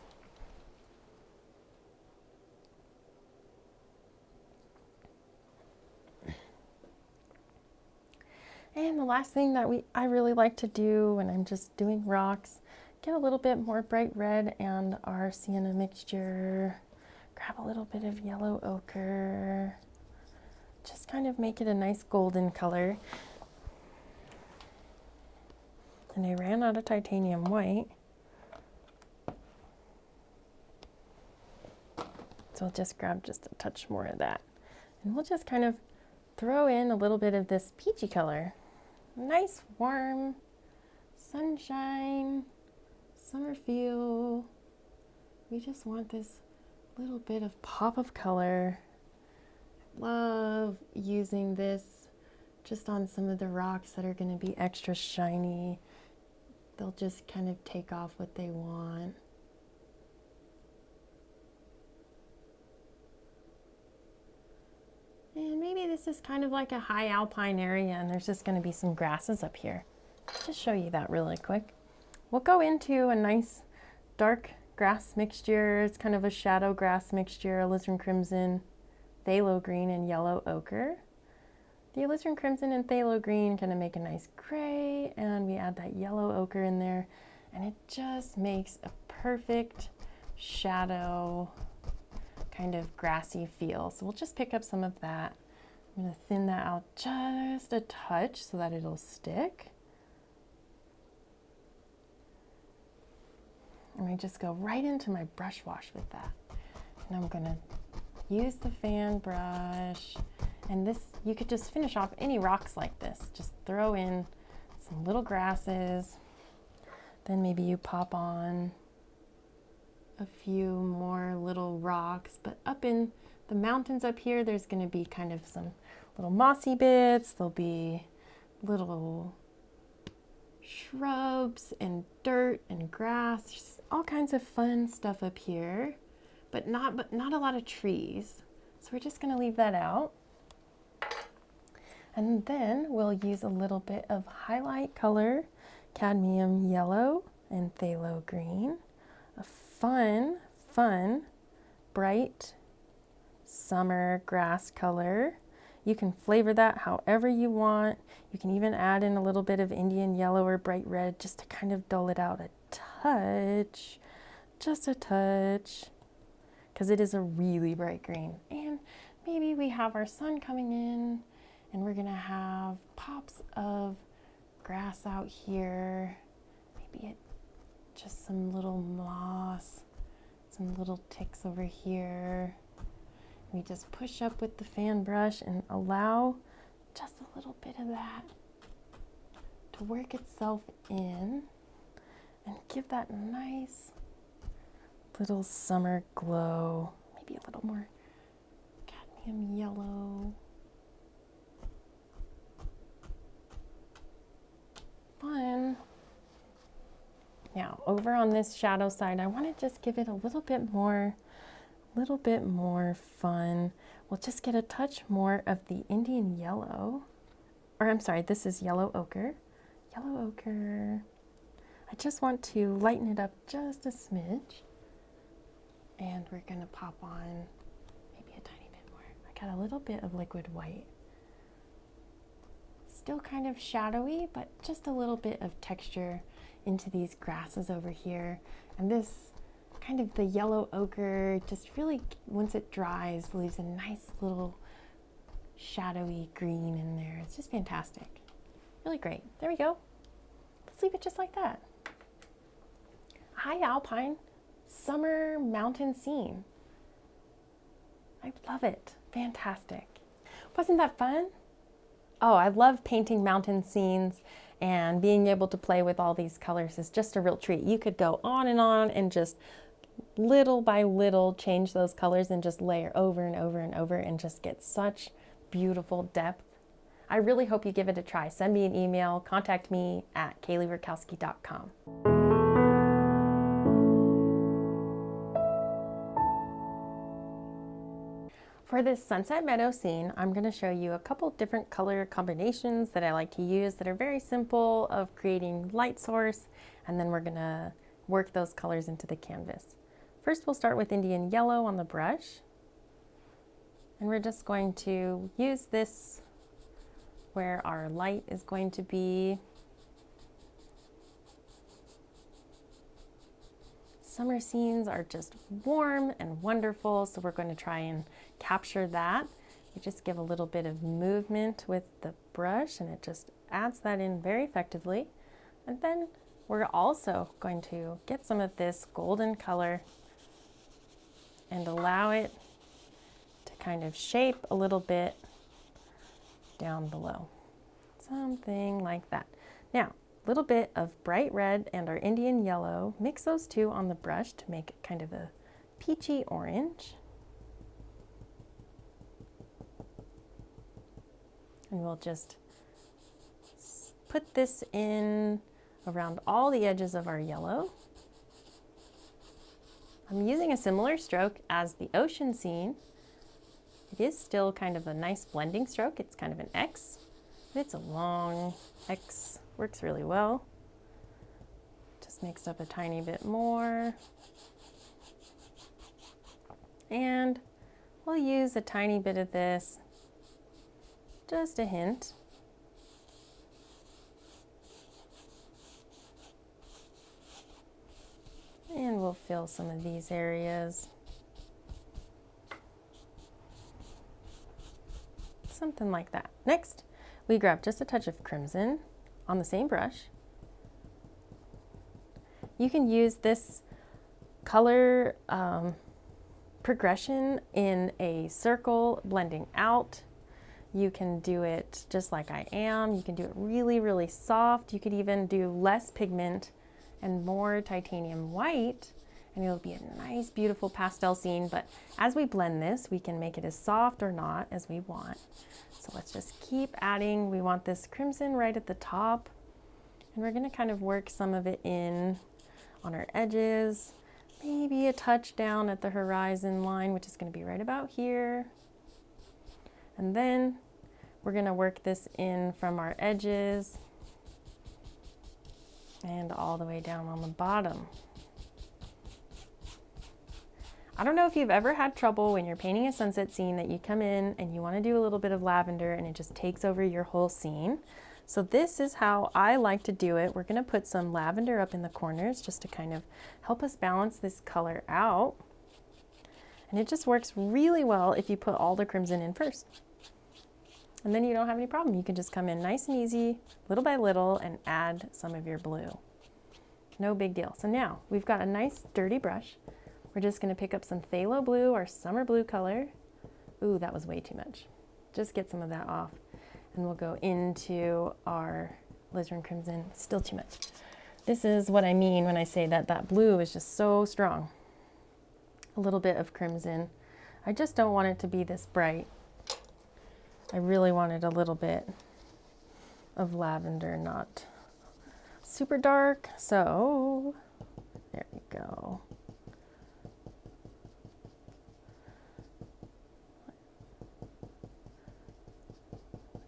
And the last thing that I really like to do when I'm just doing rocks, get a little bit more bright red and our sienna mixture, grab a little bit of yellow ochre, just kind of make it a nice golden color. And I ran out of titanium white, so I'll just grab just a touch more of that. And we'll just kind of throw in a little bit of this peachy color. Nice warm sunshine, summer feel. We just want this little bit of pop of color. Love using this just on some of the rocks that are going to be extra shiny. They'll just kind of take off what they want. And maybe this is kind of like a high alpine area, and there's just going to be some grasses up here. Just show you that really quick. We'll go into a nice dark grass mixture. It's kind of a shadow grass mixture, alizarin crimson, phthalo green, and yellow ochre. The alizarin crimson and phthalo green kind of make a nice gray, and we add that yellow ochre in there. and it just makes a perfect shadow kind of grassy feel. So we'll just pick up some of that. I'm going to thin that out just a touch so that it'll stick. And I just go right into my brush wash with that. And I'm going to use the fan brush. And this, you could just finish off any rocks like this. Just throw in some little grasses. Then maybe you pop on a few more little rocks. But up in the mountains up here, there's going to be kind of some little mossy bits. There'll be little shrubs and dirt and grass. Just all kinds of fun stuff up here, but not a lot of trees. So we're just going to leave that out. And then we'll use a little bit of highlight color, cadmium yellow and phthalo green. A fun, bright summer grass color. You can flavor that however you want. You can even add in a little bit of Indian yellow or bright red just to kind of dull it out a touch, just a touch, because it is a really bright green. And maybe we have our sun coming in and we're gonna have pops of grass out here. Maybe just some little moss, some little ticks over here. We just push up with the fan brush and allow just a little bit of that to work itself in and give that nice little summer glow. Maybe a little more cadmium yellow. Fun. Now over on this shadow side, I want to just give it a little bit more fun. We'll just get a touch more of the Indian yellow, or I'm sorry, this is yellow ochre. Yellow ochre. I just want to lighten it up just a smidge. And we're gonna pop on maybe a tiny bit more. I got a little bit of liquid white. Still kind of shadowy, but just a little bit of texture into these grasses over here. And this kind of the yellow ochre just really, once it dries, leaves a nice little shadowy green in there. It's just fantastic. Really great. There we go. Let's leave it just like that. High alpine summer mountain scene. I love it. Fantastic. Wasn't that fun? Oh, I love painting mountain scenes, and being able to play with all these colors is just a real treat. You could go on and just little by little change those colors and just layer over and over and over and just get such beautiful depth. I really hope you give it a try. Send me an email, contact me at KayleeRakowski.com. For this Sunset Meadow scene, I'm going to show you a couple different color combinations that I like to use that are very simple of creating light source, and then we're going to work those colors into the canvas. First, we'll start with Indian yellow on the brush, and we're just going to use this where our light is going to be. Summer scenes are just warm and wonderful, so we're going to try and capture that. You just give a little bit of movement with the brush and it just adds that in very effectively. And then we're also going to get some of this golden color and allow it to kind of shape a little bit down below. Something like that. Now, a little bit of bright red and our Indian yellow. Mix those two on the brush to make it kind of a peachy orange. And we'll just put this in around all the edges of our yellow. I'm using a similar stroke as the ocean scene. It is still kind of a nice blending stroke. It's kind of an X, but it's a long X. Works really well. Just mixed up a tiny bit more. And we'll use a tiny bit of this, just a hint. And we'll fill some of these areas. Something like that. Next, we grab just a touch of crimson on the same brush. You can use this color progression in a circle, blending out. You can do it just like I am. You can do it really, really soft. You could even do less pigment and more titanium white, and it'll be a nice, beautiful pastel scene. But as we blend this, we can make it as soft or not as we want. So let's just keep adding. We want this crimson right at the top, and we're gonna kind of work some of it in on our edges, maybe a touch down at the horizon line, which is gonna be right about here. And then we're gonna work this in from our edges and all the way down on the bottom. I don't know if you've ever had trouble when you're painting a sunset scene that you come in and you want to do a little bit of lavender and it just takes over your whole scene. So this is how I like to do it. We're going to put some lavender up in the corners just to kind of help us balance this color out. And it just works really well if you put all the crimson in first. And then you don't have any problem. You can just come in nice and easy, little by little, and add some of your blue. No big deal. So now we've got a nice dirty brush. We're just going to pick up some phthalo blue, our summer blue color. Ooh, that was way too much. Just get some of that off. And we'll go into our alizarin crimson. Still too much. This is what I mean when I say that that blue is just so strong. A little bit of crimson. I just don't want it to be this bright. I really wanted a little bit of lavender, not super dark. So there we go.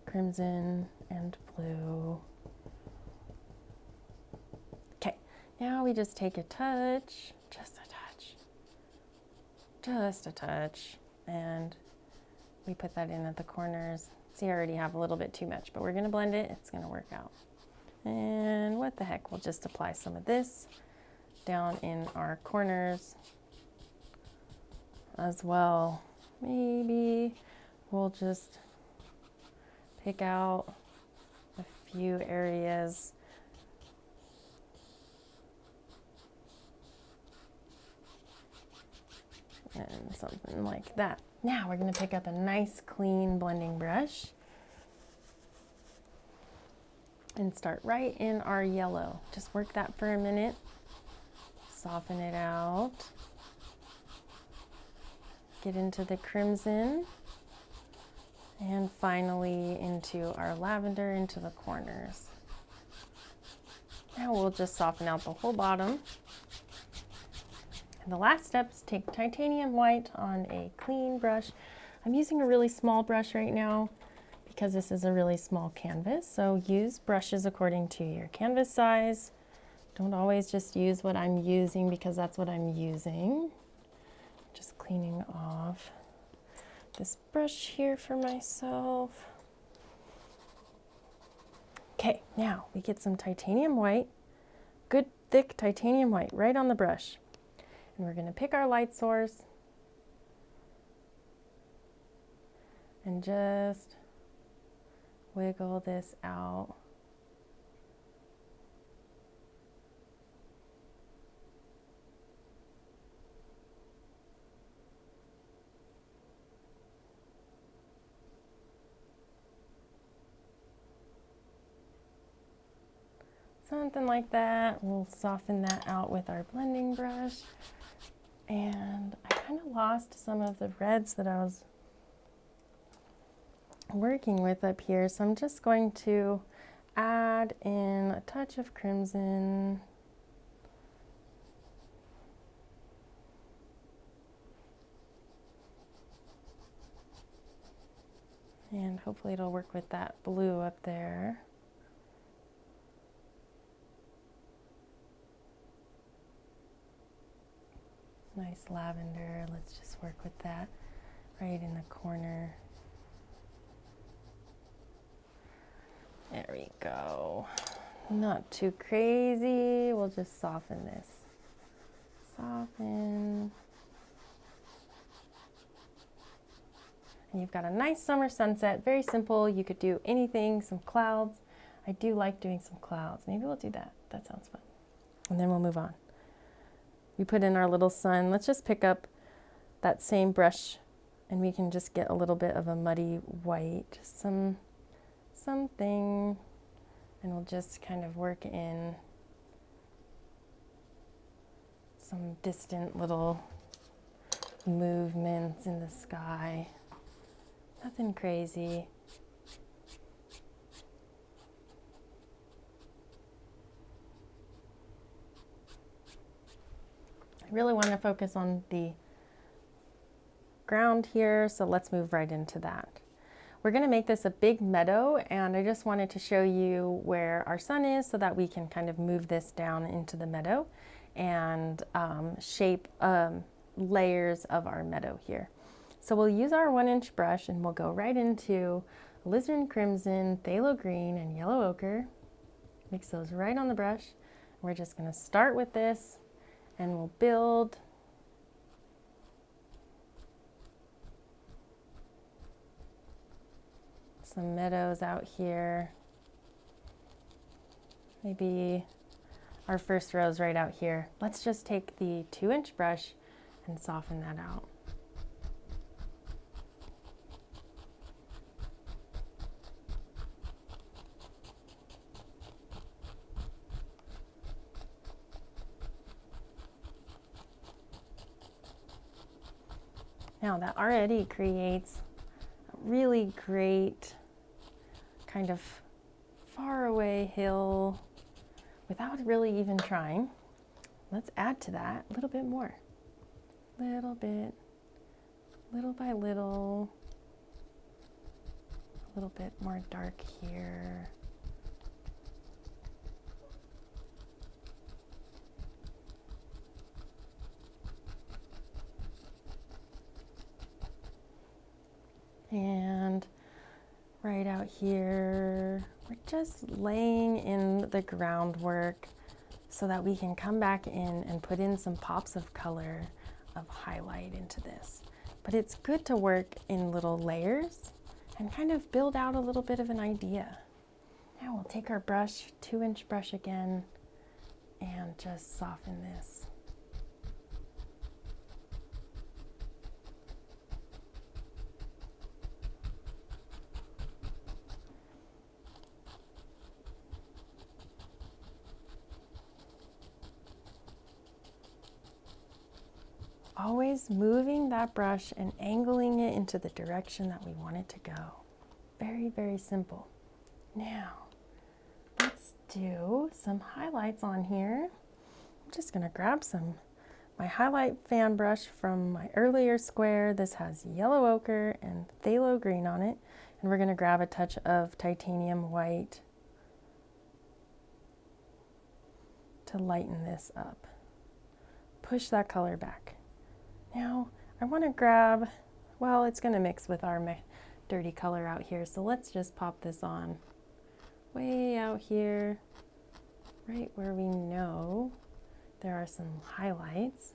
Crimson and blue. Okay, now we just take a touch, just a touch, and we put that in at the corners. See, I already have a little bit too much, but we're gonna blend it, it's gonna work out. And what the heck, we'll just apply some of this down in our corners as well. Maybe we'll just pick out a few areas. And something like that. Now we're going to pick up a nice clean blending brush and start right in our yellow. Just work that for a minute, soften it out, get into the crimson, and finally into our lavender into the corners. Now we'll just soften out the whole bottom. And the last step is take titanium white on a clean brush. I'm using a really small brush right now because this is a really small canvas. So use brushes according to your canvas size. Don't always just use what I'm using because that's what I'm using. Just cleaning off this brush here for myself. Okay, now we get some titanium white, good thick titanium white right on the brush. And we're going to pick our light source and just wiggle this out. Something like that. We'll soften that out with our blending brush. And I kind of lost some of the reds that I was working with up here. So I'm just going to add in a touch of crimson. And hopefully it'll work with that blue up there. Nice lavender. Let's just work with that right in the corner. There we go. Not too crazy. We'll just soften this Soften. And you've got a nice summer sunset, very simple. You could do anything, some clouds. I do like doing some clouds. Maybe we'll do that. That sounds fun. And then we'll move on. We put in our little sun. Let's just pick up that same brush and we can just get a little bit of a muddy white, something, and we'll just kind of work in some distant little movements in the sky. Nothing crazy. I really want to focus on the ground here, so let's move right into that. We're going to make this a big meadow, and I just wanted to show you where our sun is so that we can kind of move this down into the meadow and shape layers of our meadow here. So we'll use our 1-inch brush and we'll go right into alizarin crimson, phthalo green, and yellow ochre. Mix those right on the brush. We're just going to start with this and we'll build some meadows out here. Maybe our first row is right out here. Let's just take the 2-inch brush and soften that out. Now that already creates a really great kind of far away hill without really even trying. Let's add to that a little bit more. Little bit, little by little, a little bit more dark here. And right out here, we're just laying in the groundwork so that we can come back in and put in some pops of color, of highlight into this. But it's good to work in little layers and kind of build out a little bit of an idea. Now we'll take our brush, 2-inch brush again, and just soften this. Always moving that brush and angling it into the direction that we want it to go. Very, very simple. Now, let's do some highlights on here. I'm just gonna grab my highlight fan brush from my earlier square. This has yellow ochre and phthalo green on it. And we're gonna grab a touch of titanium white to lighten this up. Push that color back. Now, I want to grab, well, it's going to mix with our dirty color out here, so let's just pop this on way out here, right where we know there are some highlights.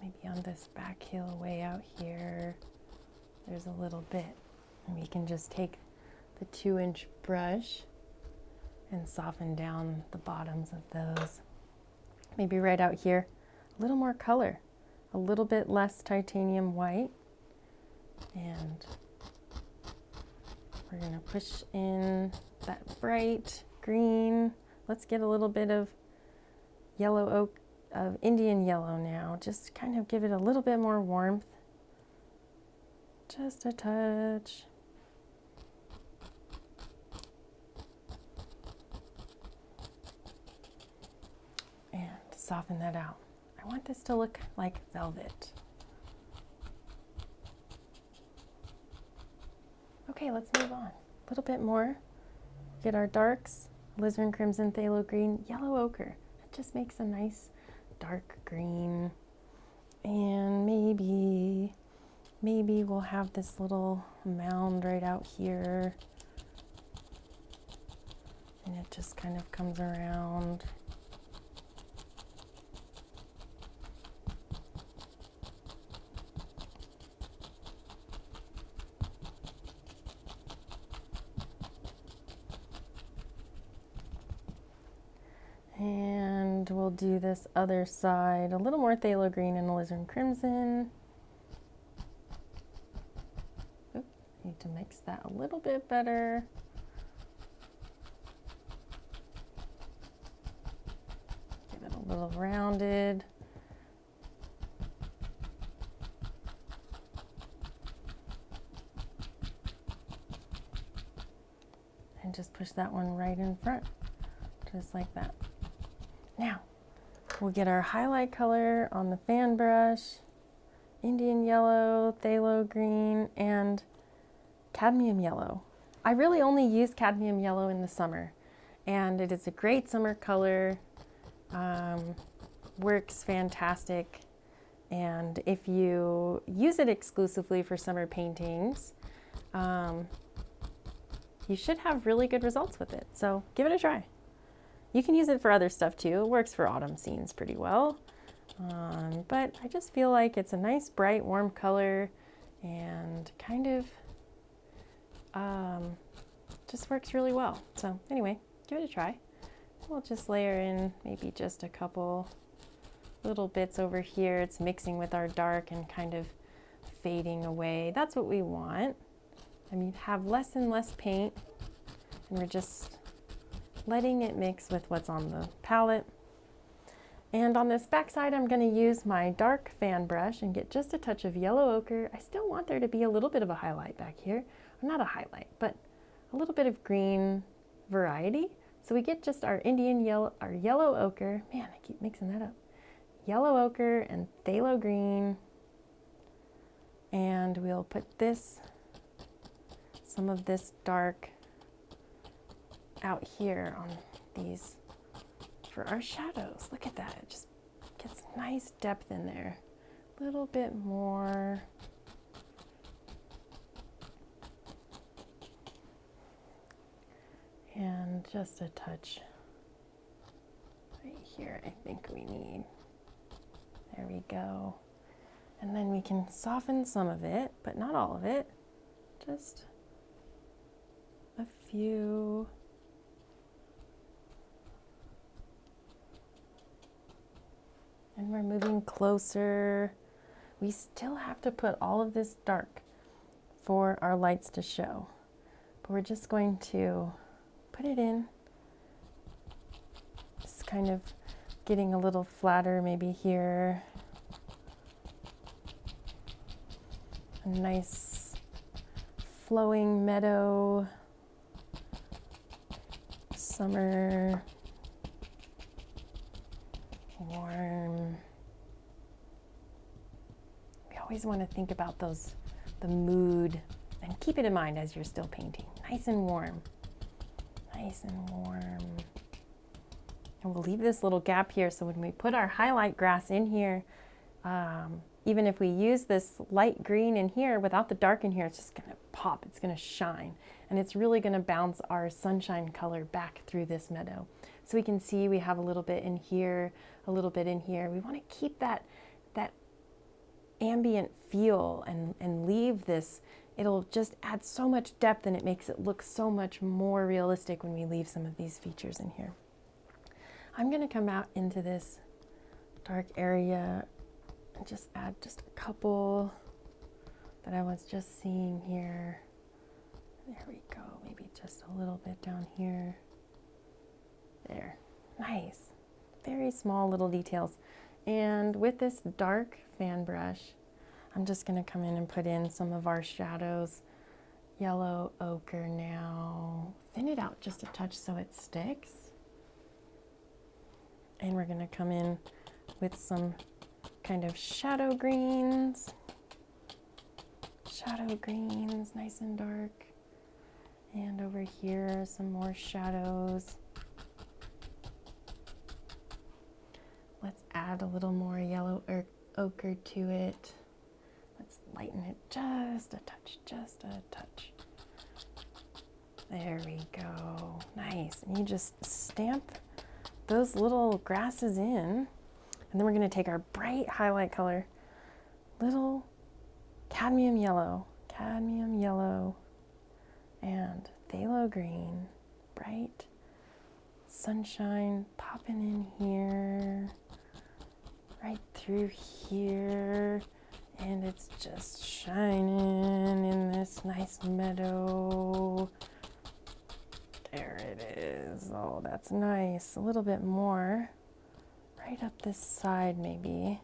Maybe on this back hill way out here, there's a little bit. And we can just take the 2-inch brush and soften down the bottoms of those. Maybe right out here, a little more color, a little bit less titanium white. And we're gonna push in that bright green. Let's get a little bit of yellow oak, of Indian yellow now. Just kind of give it a little bit more warmth. Just a touch. Soften that out. I want this to look like velvet. Okay, let's move on. A little bit more. Get our darks, alizarin crimson, phthalo green, yellow ochre. It just makes a nice dark green. And maybe we'll have this little mound right out here. And it just kind of comes around. we'll do this other side, a little more phthalo green and alizarin crimson. Oop, need to mix that a little bit better. Get it a little rounded. And just push that one right in front, just like that. Now, we'll get our highlight color on the fan brush, Indian yellow, phthalo green, and cadmium yellow. I really only use cadmium yellow in the summer, and it is a great summer color, works fantastic, and if you use it exclusively for summer paintings, you should have really good results with it, so give it a try. You can use it for other stuff too. It works for autumn scenes pretty well. But I just feel like it's a nice, bright, warm color and kind of just works really well. So anyway, give it a try. We'll just layer in maybe just a couple little bits over here. It's mixing with our dark and kind of fading away. That's what we want. I mean, have less and less paint, and we're just letting it mix with what's on the palette. And on this back side, I'm going to use my dark fan brush and get just a touch of yellow ochre. I still want there to be a little bit of a highlight back here. Not a highlight, but a little bit of green variety. So we get just our Indian yellow, our yellow ochre. Man, I keep mixing that up. Yellow ochre and phthalo green. And we'll put this, some of this dark out here on these for our shadows. Look at that, it just gets nice depth in there. A little bit more. And just a touch right here, I think we need. There we go. And then we can soften some of it, but not all of it. Just a few. And we're moving closer. We still have to put all of this dark for our lights to show. But we're just going to put it in. Just kind of getting a little flatter maybe here. A nice flowing meadow, summer, warm. We always want to think about the mood, and keep it in mind as you're still painting. Nice and warm. Nice and warm. And we'll leave this little gap here so when we put our highlight grass in here, even if we use this light green in here without the dark in here, it's just gonna pop, it's gonna shine. And it's really gonna bounce our sunshine color back through this meadow. So we can see we have a little bit in here, a little bit in here. We wanna keep that ambient feel and leave this. It'll just add so much depth and it makes it look so much more realistic when we leave some of these features in here. I'm gonna come out into this dark area and just add just a couple that I was just seeing here. There we go, maybe just a little bit down here. There, nice. Very small little details. And with this dark fan brush, I'm just gonna come in and put in some of our shadows. Yellow ochre now. Thin it out just a touch so it sticks. And we're gonna come in with some kind of shadow greens. Shadow greens, nice and dark. And over here, some more shadows. Let's add a little more yellow ochre to it. Let's lighten it just a touch, just a touch. There we go, nice. And you just stamp those little grasses in. And then we're gonna take our bright highlight color, little cadmium yellow, and phthalo green, bright, sunshine popping in here, right through here, and it's just shining in this nice meadow. There it is. Oh, that's nice. A little bit more. Right up this side, maybe.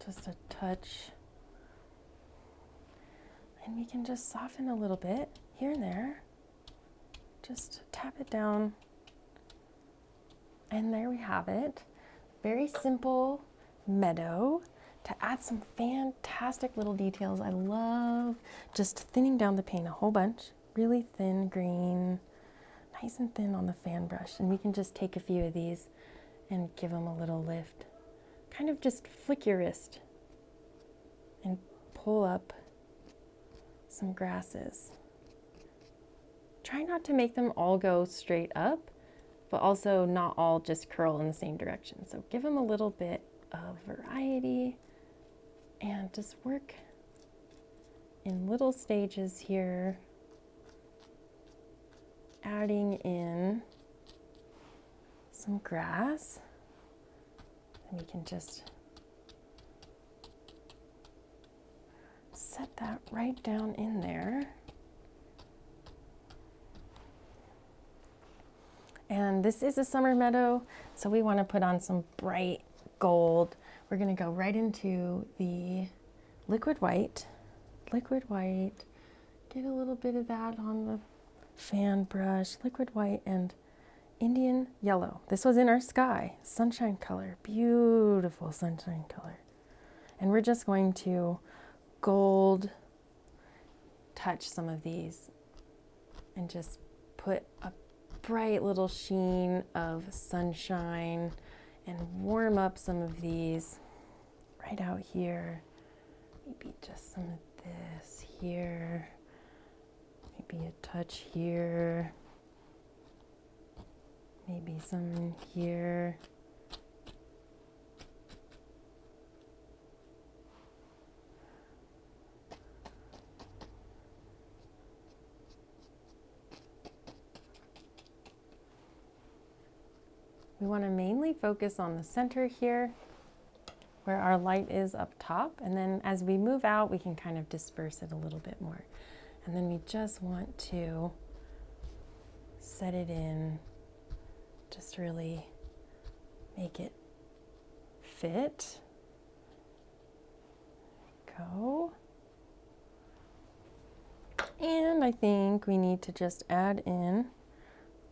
Just a touch. And we can just soften a little bit here and there. Just tap it down. And there we have it. Very simple meadow to add some fantastic little details. I love just thinning down the paint a whole bunch. Really thin green, nice and thin on the fan brush. And we can just take a few of these and give them a little lift. Kind of just flick your wrist and pull up some grasses. Try not to make them all go straight up, but also not all just curl in the same direction. So give them a little bit of variety and just work in little stages here, adding in some grass. And we can just set that right down in there. And this is a summer meadow, so we want to put on some bright gold. We're going to go right into the liquid white. Liquid white, get a little bit of that on the fan brush. Liquid white and Indian yellow. This was in our sky, sunshine color, beautiful sunshine color. And we're just going to gold touch some of these and just put a bright little sheen of sunshine and warm up some of these right out here. Maybe just some of this here. Maybe a touch here. Maybe some here. We want to mainly focus on the center here where our light is up top, and then as we move out we can kind of disperse it a little bit more. And then we just want to set it in, just really make it fit. Go. And I think we need to just add in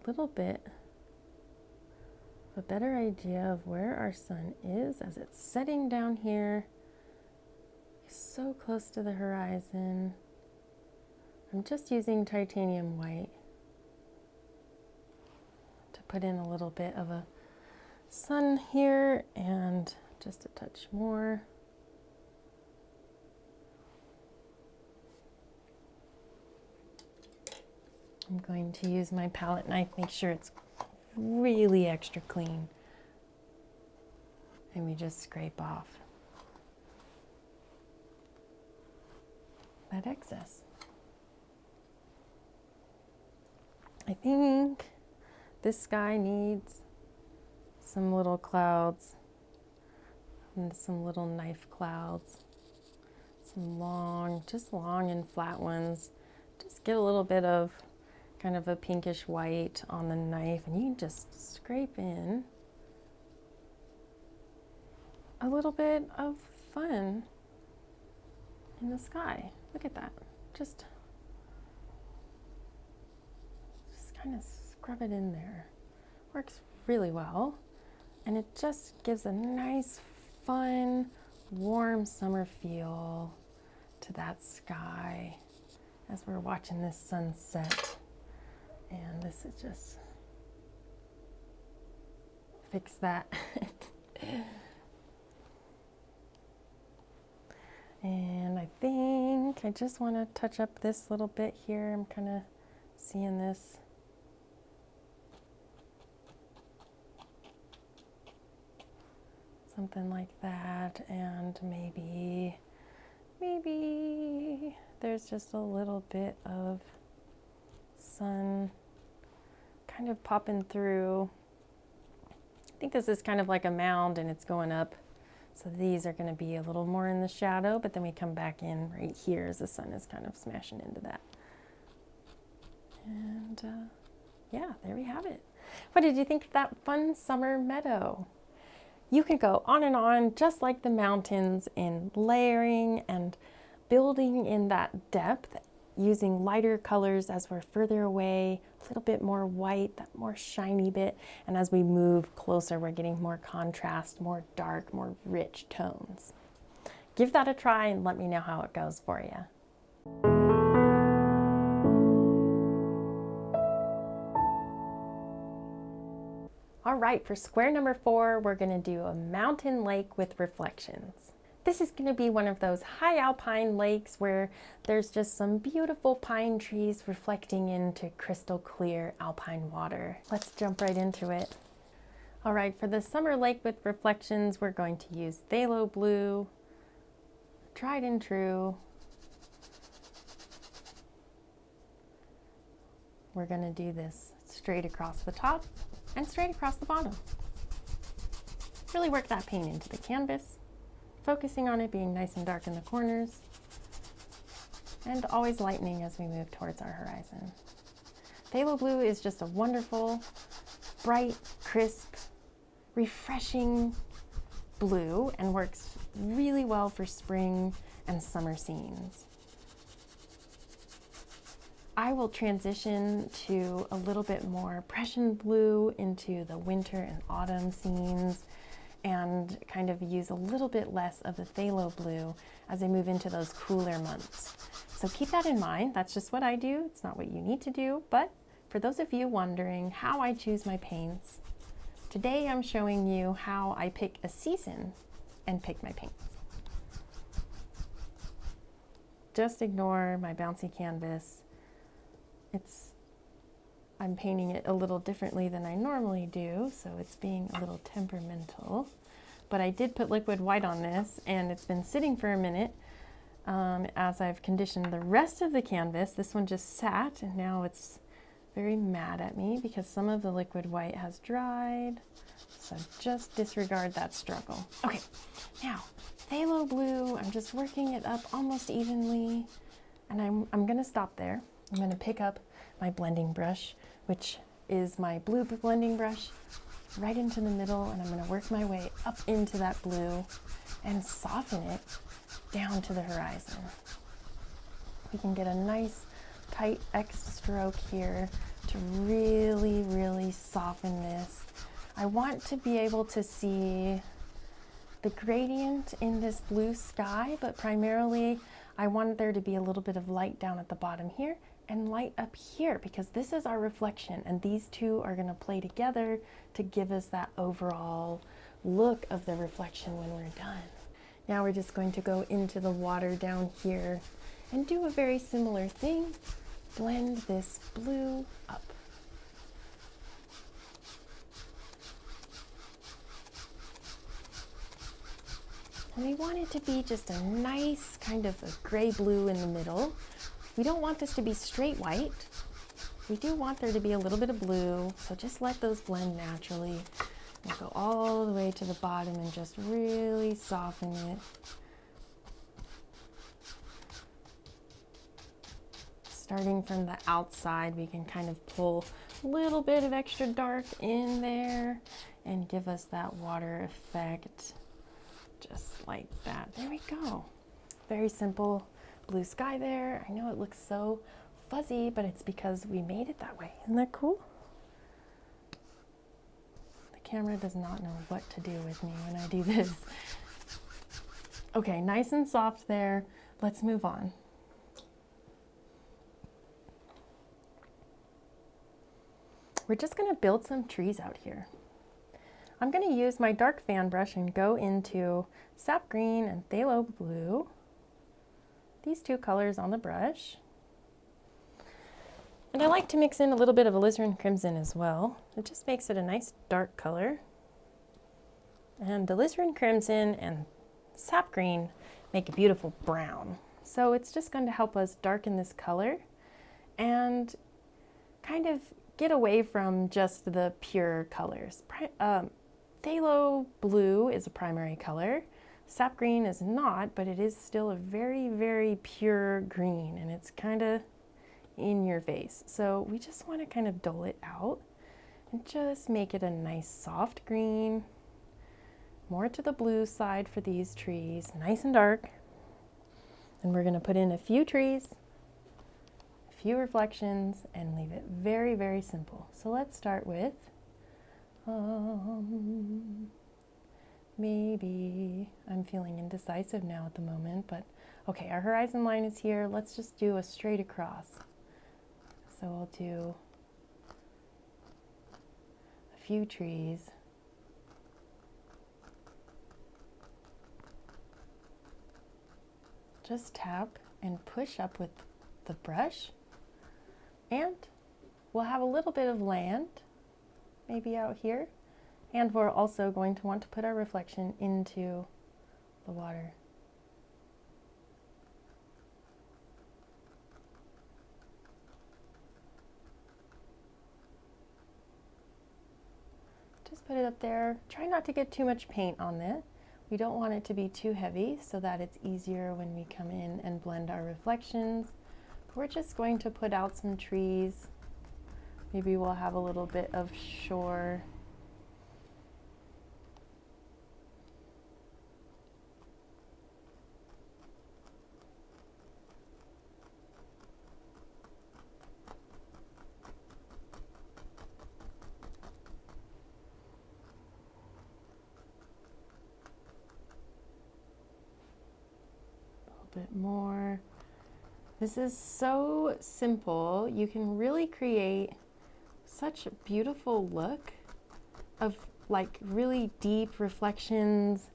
a little bit a better idea of where our sun is as it's setting down here, so close to the horizon. I'm just using titanium white to put in a little bit of a sun here and just a touch more. I'm going to use my palette knife, make sure it's really extra clean, and we just scrape off that excess. I think this sky needs some little clouds and some little knife clouds, some long, just long and flat ones. Just get a little bit of kind of a pinkish white on the knife, and you can just scrape in a little bit of fun in the sky. Look at that. Just kind of scrub it in there. Works really well, and it just gives a nice, fun, warm summer feel to that sky as we're watching this sunset. And this is just fix that. And I think I just want to touch up this little bit here. I'm kind of seeing this. Something like that, and maybe maybe there's just a little bit of sun kind of popping through. I think this is kind of like a mound and it's going up. So these are going to be a little more in the shadow, but then we come back in right here as the sun is kind of smashing into that. And yeah, there we have it. What did you think of that fun summer meadow? You can go on just like the mountains in layering and building in that depth, using lighter colors as we're further away, a little bit more white, that more shiny bit, and as we move closer, we're getting more contrast, more dark, more rich tones. Give that a try and let me know how it goes for you. All right, for square number 4, we're going to do a mountain lake with reflections. This is going to be one of those high alpine lakes where there's just some beautiful pine trees reflecting into crystal clear alpine water. Let's jump right into it. All right, for the summer lake with reflections, we're going to use phthalo blue, tried and true. We're going to do this straight across the top and straight across the bottom. Really work that paint into the canvas, focusing on it being nice and dark in the corners, and always lightening as we move towards our horizon. Phthalo blue is just a wonderful, bright, crisp, refreshing blue and works really well for spring and summer scenes. I will transition to a little bit more Prussian blue into the winter and autumn scenes and kind of use a little bit less of the phthalo blue as I move into those cooler months. So keep that in mind. That's just what I do. It's not what you need to do, but for those of you wondering how I choose my paints, today I'm showing you how I pick a season and pick my paints. Just ignore my bouncy canvas. I'm painting it a little differently than I normally do, so it's being a little temperamental. But I did put liquid white on this, and it's been sitting for a minute as I've conditioned the rest of the canvas. This one just sat, and now it's very mad at me because some of the liquid white has dried. So just disregard that struggle. Okay, now phthalo blue, I'm just working it up almost evenly, and I'm gonna stop there. I'm going to pick up my blending brush, which is my blue blending brush, right into the middle, and I'm going to work my way up into that blue and soften it down to the horizon. We can get a nice tight X stroke here to really, really soften this. I want to be able to see the gradient in this blue sky, but primarily I want there to be a little bit of light down at the bottom here and light up here, because this is our reflection and these two are going to play together to give us that overall look of the reflection when we're done. Now we're just going to go into the water down here and do a very similar thing. Blend this blue up. And we want it to be just a nice kind of a gray blue in the middle. We don't want this to be straight white. We do want there to be a little bit of blue, so just let those blend naturally. We'll go all the way to the bottom and just really soften it. Starting from the outside, we can kind of pull a little bit of extra dark in there and give us that water effect, just like that. There we go. Very simple blue sky there. I know it looks so fuzzy, but it's because we made it that way. Isn't that cool? The camera does not know what to do with me when I do this. Okay, nice and soft there. Let's move on. We're just going to build some trees out here. I'm going to use my dark fan brush and go into sap green and phthalo blue. These two colors on the brush. And I like to mix in a little bit of alizarin crimson as well. It just makes it a nice dark color. And alizarin crimson and sap green make a beautiful brown. So it's just going to help us darken this color and kind of get away from just the pure colors. Phthalo blue is a primary color. Sap green is not, but it is still a very, very pure green, and it's kind of in your face. So we just want to kind of dull it out and just make it a nice soft green, more to the blue side for these trees, nice and dark. And we're going to put in a few trees, a few reflections, and leave it very, very simple. So let's start with maybe, I'm feeling indecisive now at the moment, but okay, our horizon line is here. Let's just do a straight across. So we'll do a few trees. Just tap and push up with the brush, and we'll have a little bit of land, maybe out here. And we're also going to want to put our reflection into the water. Just put it up there. Try not to get too much paint on it. We don't want it to be too heavy so that it's easier when we come in and blend our reflections. We're just going to put out some trees. Maybe we'll have a little bit of shore. Bit more. This is so simple. You can really create such a beautiful look of like really deep reflections,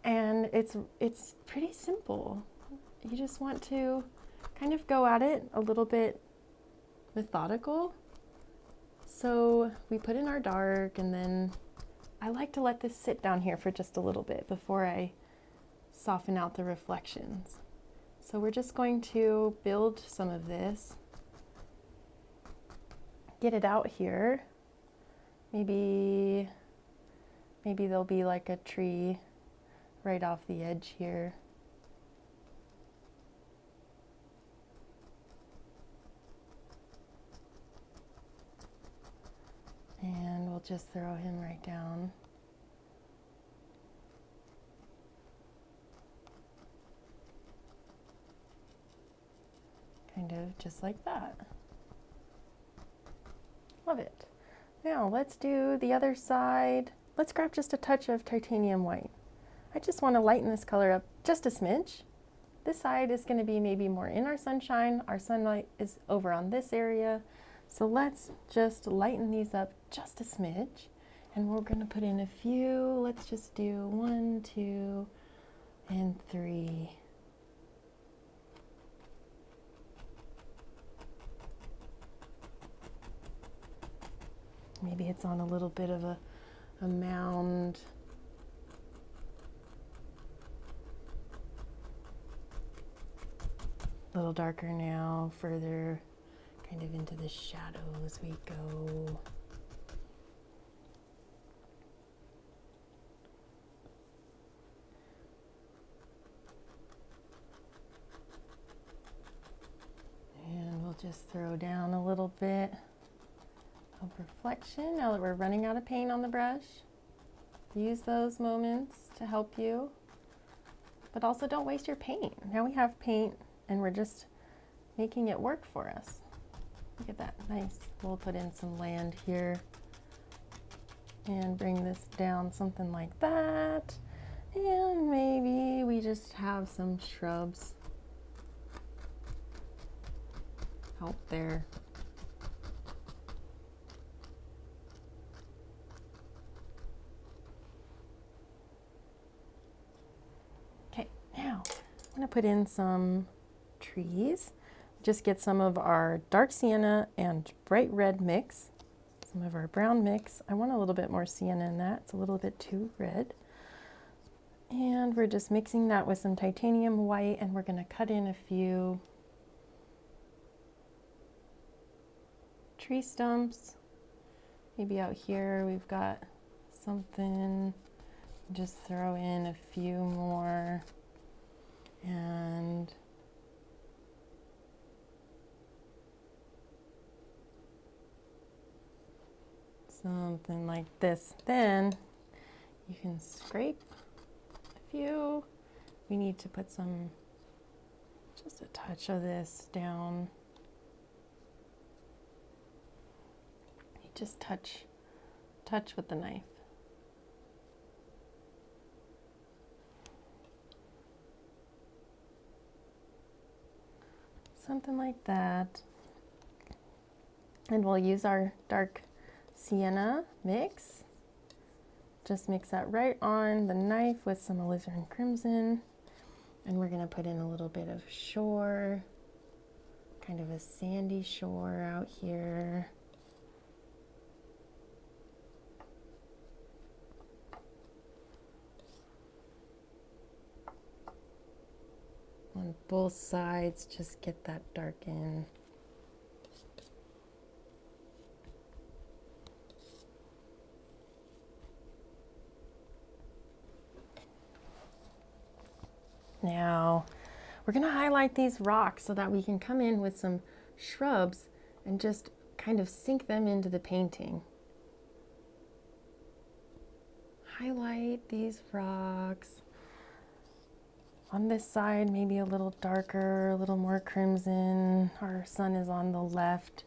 and it's pretty simple. You just want to kind of go at it a little bit methodical. So we put in our dark, and then I like to let this sit down here for just a little bit before I soften out the reflections. So we're just going to build some of this, get it out here. Maybe there'll be like a tree right off the edge here. And we'll just throw him right down. Kind of just like that. Love it. Now let's do the other side. Let's grab just a touch of titanium white. I just want to lighten this color up just a smidge. This side is going to be maybe more in our sunshine. Our sunlight is over on this area. So let's just lighten these up just a smidge. And we're going to put in a few. Let's just do 1, 2, and 3. Maybe it's on a little bit of a mound. A little darker now, further kind of into the shadow as we go. And we'll just throw down a little bit of reflection now that we're running out of paint on the brush. Use those moments to help you, but also don't waste your paint. Now we have paint and we're just making it work for us. Look at that, nice. We'll put in some land here and bring this down something like that. And maybe we just have some shrubs out there. Now, I'm going to put in some trees. Just get some of our dark sienna and bright red mix, some of our brown mix. I want a little bit more sienna in that. It's a little bit too red. And And we're just mixing that with some titanium white, and we're going to cut in a few tree stumps. Maybe out here we've got something. Just throw in a few more. And something like this. Then you can scrape a few. We need to put some, just a touch of this down. You just touch with the knife. Something like that. And we'll use our dark sienna mix. Just mix that right on the knife with some alizarin crimson. And we're going to put in a little bit of shore, kind of a sandy shore out here. On both sides, just get that darken. Now, we're going to highlight these rocks so that we can come in with some shrubs and just kind of sink them into the painting. Highlight these rocks. On this side, maybe a little darker, a little more crimson. Our sun is on the left,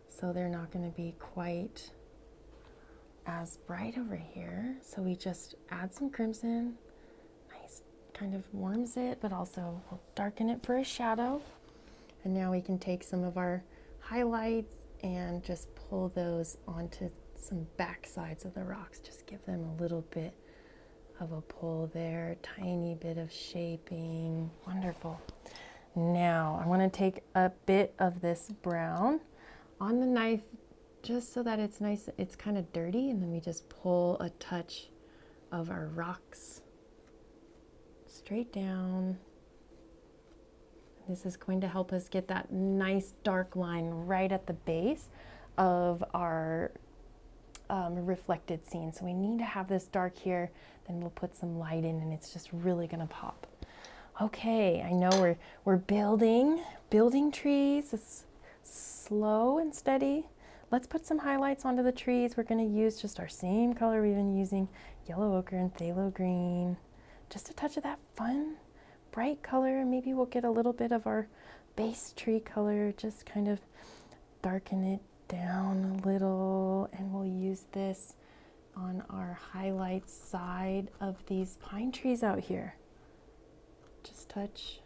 so they're not going to be quite as bright over here. So we just add some crimson. Nice, kind of warms it, but also we'll darken it for a shadow. And now we can take some of our highlights and just pull those onto some back sides of the rocks. Just give them a little bit of a pull there, tiny bit of shaping. Wonderful. Now I want to take a bit of this brown on the knife just so that it's nice, it's kind of dirty, and then we just pull a touch of our rocks straight down. This is going to help us get that nice dark line right at the base of our reflected scene. So we need to have this dark here, then we'll put some light in and it's just really gonna pop. Okay, I know we're building trees. It's slow and steady. Let's put some highlights onto the trees. We're gonna use just our same color we've been using, yellow ochre and phthalo green. Just a touch of that fun, bright color. Maybe we'll get a little bit of our base tree color, just kind of darken it down a little, and we'll use this on our highlights side of these pine trees out here. Just touch,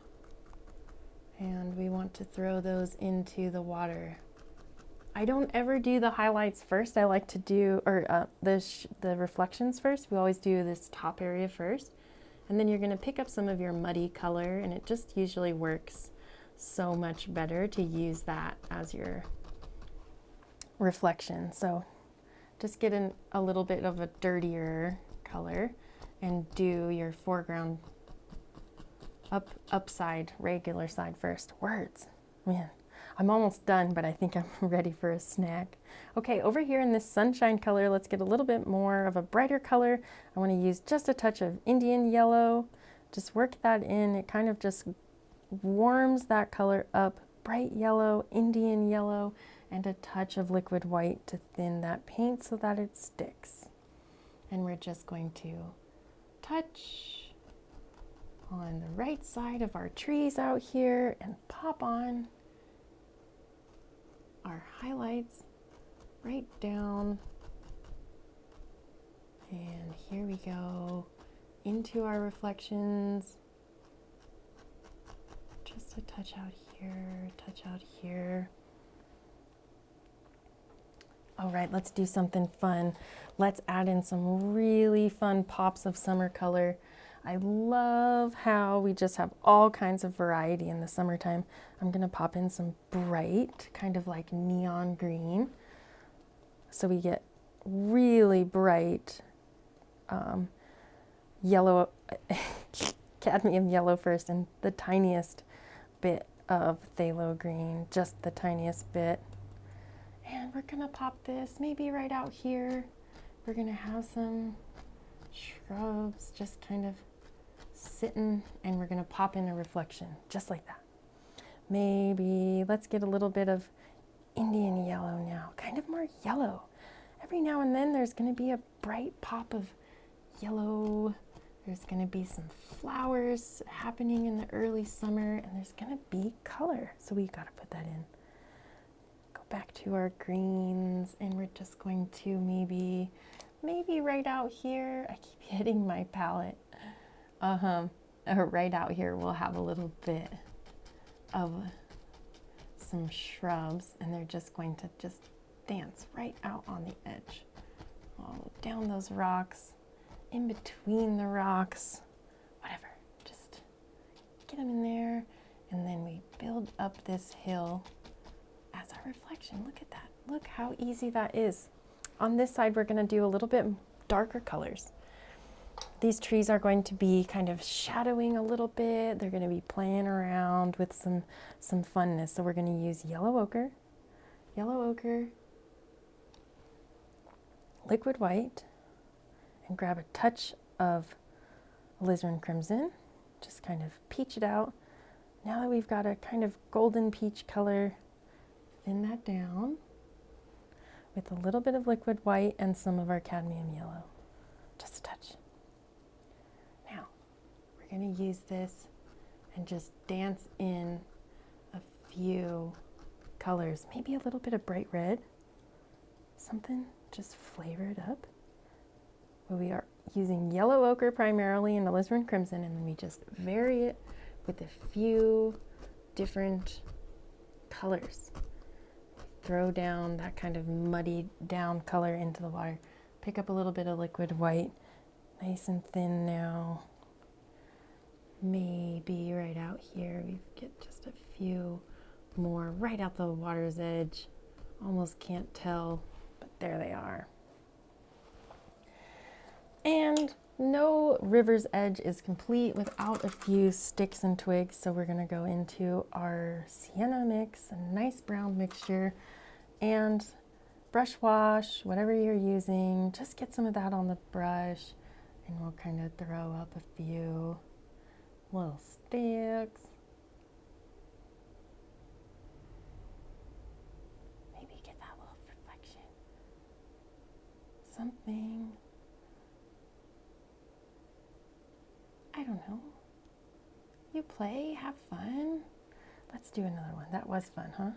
and we want to throw those into the water. I don't ever do the highlights first. I like to do the reflections first. We always do this top area first, and then you're going to pick up some of your muddy color, and it just usually works so much better to use that as your reflection. So just get in a little bit of a dirtier color and do your foreground upside, regular side first. Words, man, I'm almost done, but I think I'm ready for a snack. Okay, over here in this sunshine color, let's get a little bit more of a brighter color. I want to use just a touch of Indian yellow. Just work that in. It kind of just warms that color up. Bright yellow, Indian yellow, and a touch of liquid white to thin that paint so that it sticks. And we're just going to touch on the right side of our trees out here and pop on our highlights right down. And here we go into our reflections. Just a touch out here, touch out here. All right, let's do something fun. Let's add in some really fun pops of summer color. I love how we just have all kinds of variety in the summertime. I'm gonna pop in some bright, kind of like neon green. So we get really bright yellow cadmium yellow first and the tiniest bit of phthalo green, just the tiniest bit. And we're gonna pop this maybe right out here. We're gonna have some shrubs just kind of sitting, and we're gonna pop in a reflection just like that. Maybe let's get a little bit of Indian yellow now, kind of more yellow. Every now and then there's gonna be a bright pop of yellow. There's gonna be some flowers happening in the early summer, and there's gonna be color. So we gotta put that in. Go back to our greens, and we're just going to maybe right out here. I keep hitting my palette. Right out here we'll have a little bit of some shrubs, and they're just going to just dance right out on the edge. Oh, down those rocks, in between the rocks, whatever. Just get them in there, and then we build up this hill as our reflection. Look at that. Look how easy that is. On this side, we're going to do a little bit darker colors. These trees are going to be kind of shadowing a little bit. They're going to be playing around with some funness. So we're going to use yellow ochre, liquid white, and grab a touch of alizarin crimson. Just kind of peach it out. Now that we've got a kind of golden peach color, thin that down with a little bit of liquid white and some of our cadmium yellow. Just a touch. Now, we're going to use this and just dance in a few colors. Maybe a little bit of bright red. Something, just flavor it up. But we are using yellow ochre primarily and alizarin crimson, and then we just vary it with a few different colors. Throw down that kind of muddied down color into the water. Pick up a little bit of liquid white, nice and thin now. Maybe right out here we get just a few more right out the water's edge. Almost can't tell, but there they are. And no river's edge is complete without a few sticks and twigs, so we're gonna go into our sienna mix, a nice brown mixture, and brush wash, whatever you're using, just get some of that on the brush, and we'll kind of throw up a few little sticks. Maybe get that little reflection. Something. I don't know. You play, have fun. Let's do another one. That was fun, huh?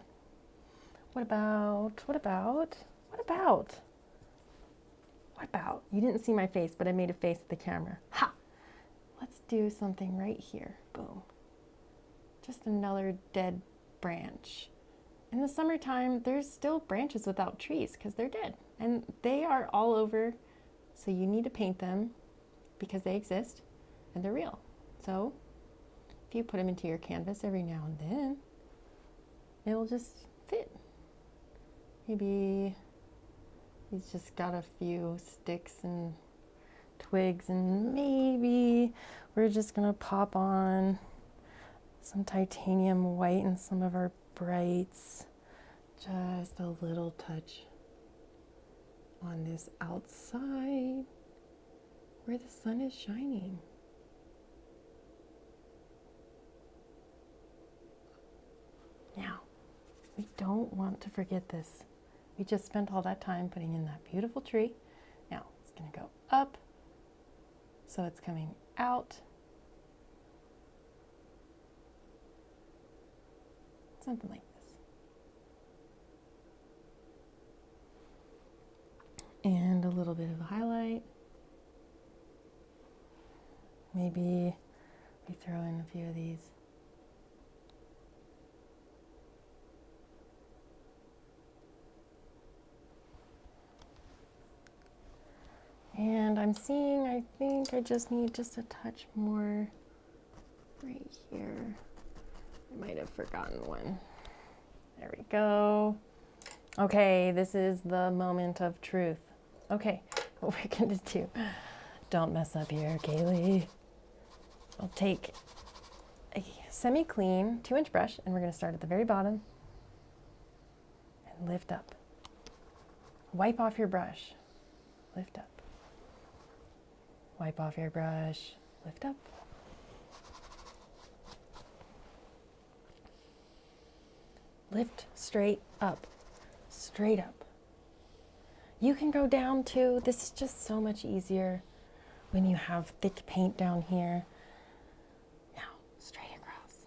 What about? You didn't see my face, but I made a face at the camera. Ha! Let's do something right here. Boom. Just another dead branch. In the summertime, there's still branches without trees because they're dead. And they are all over, so you need to paint them because they exist. And they're real. So if you put them into your canvas every now and then, it'll just fit. Maybe he's just got a few sticks and twigs, and maybe we're just gonna pop on some titanium white and some of our brights. Just a little touch on this outside where the sun is shining. Now, we don't want to forget this. We just spent all that time putting in that beautiful tree. Now, it's going to go up, so it's coming out. Something like this. And a little bit of a highlight. Maybe we throw in a few of these. And I'm seeing, I think I just need just a touch more right here. I might have forgotten one. There we go. Okay, this is the moment of truth. Okay, what we're gonna do. Don't mess up here, Kaylee. I'll take a semi-clean 2-inch brush, and we're going to start at the very bottom and lift up. Wipe off your brush, lift up. Wipe off your brush, lift up. Lift straight up, straight up. You can go down too. This is just so much easier when you have thick paint down here. Now, straight across.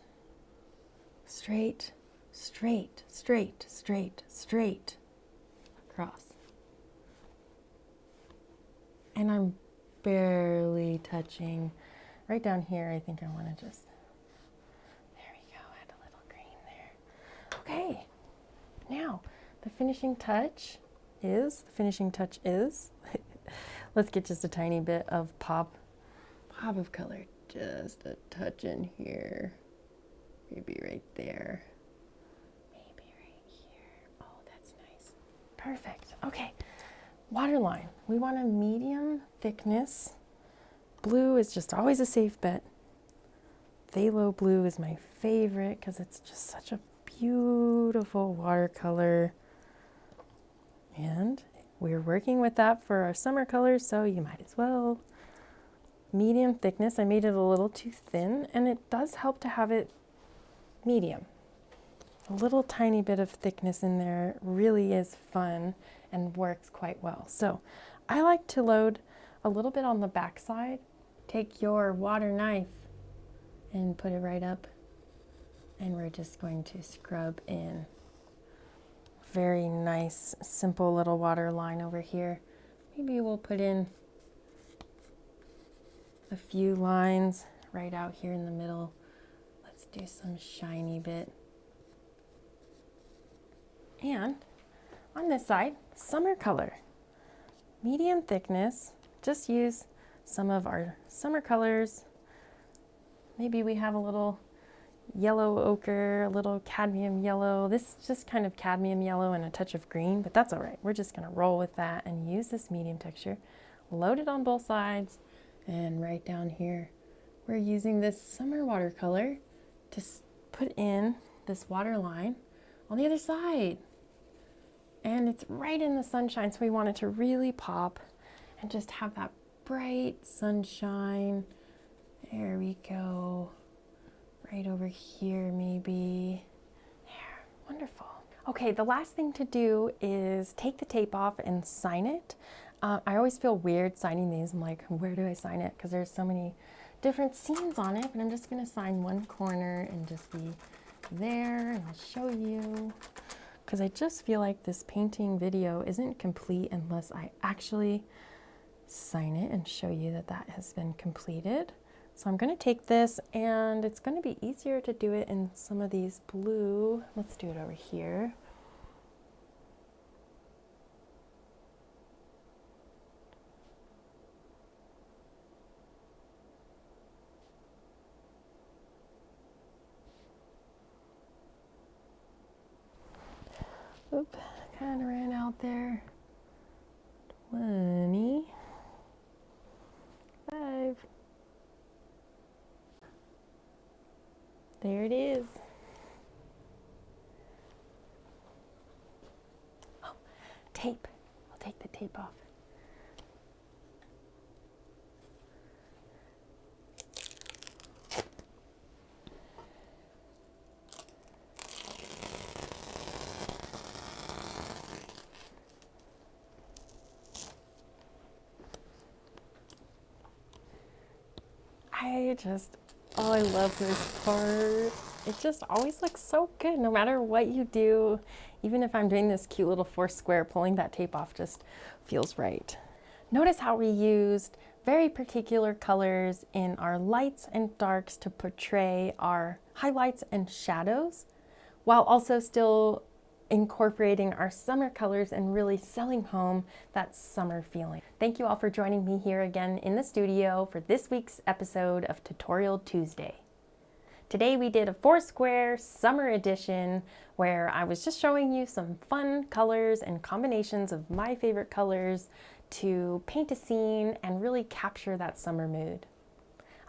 Straight, straight, straight, straight, straight across. And I'm barely touching. Right down here, I think I want to just, there we go, add a little green there. Okay, now the finishing touch is, let's get just a tiny bit of pop of color, just a touch in here, maybe right there, maybe right here. Oh, that's nice. Perfect. Okay, waterline. We want a medium thickness. Blue is just always a safe bet. Phthalo blue is my favorite because it's just such a beautiful watercolor. And we're working with that for our summer colors, so you might as well. Medium thickness. I made it a little too thin, and it does help to have it medium. A little tiny bit of thickness in there really is fun and works quite well. So I like to load a little bit on the back side. Take your water knife and put it right up, and we're just going to scrub in. Very nice, simple little water line over here. Maybe we'll put in a few lines right out here in the middle. Let's do some shiny bit. And on this side, summer color. Medium thickness, just use some of our summer colors. Maybe we have a little yellow ochre, a little cadmium yellow. This is just kind of cadmium yellow and a touch of green, but that's all right. We're just gonna roll with that and use this medium texture. Load it on both sides, and right down here, we're using this summer watercolor to put in this water line on the other side. And it's right in the sunshine, so we want it to really pop and just have that bright sunshine. There we go. Right over here, maybe. There, wonderful. Okay, the last thing to do is take the tape off and sign it. I always feel weird signing these. I'm like, where do I sign it? Because there's so many different scenes on it, but I'm just gonna sign one corner and just be there, and I'll show you. Because I just feel like this painting video isn't complete unless I actually sign it and show you that that has been completed. So I'm going to take this, and it's going to be easier to do it in some of these blue. Let's do it over here. Oop, kind of ran out there. 25. There it is. Oh, tape. I'll take the tape off. I love this part. It just always looks so good no matter what you do. Even if I'm doing this cute little 4 square, pulling that tape off just feels right. Notice how we used very particular colors in our lights and darks to portray our highlights and shadows, while also still incorporating our summer colors and really selling home that summer feeling. Thank you all for joining me here again in the studio for this week's episode of Tutorial Tuesday. Today we did a 4 square summer edition where I was just showing you some fun colors and combinations of my favorite colors to paint a scene and really capture that summer mood.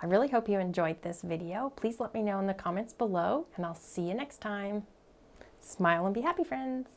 I really hope you enjoyed this video. Please let me know in the comments below, and I'll see you next time. Smile and be happy, friends.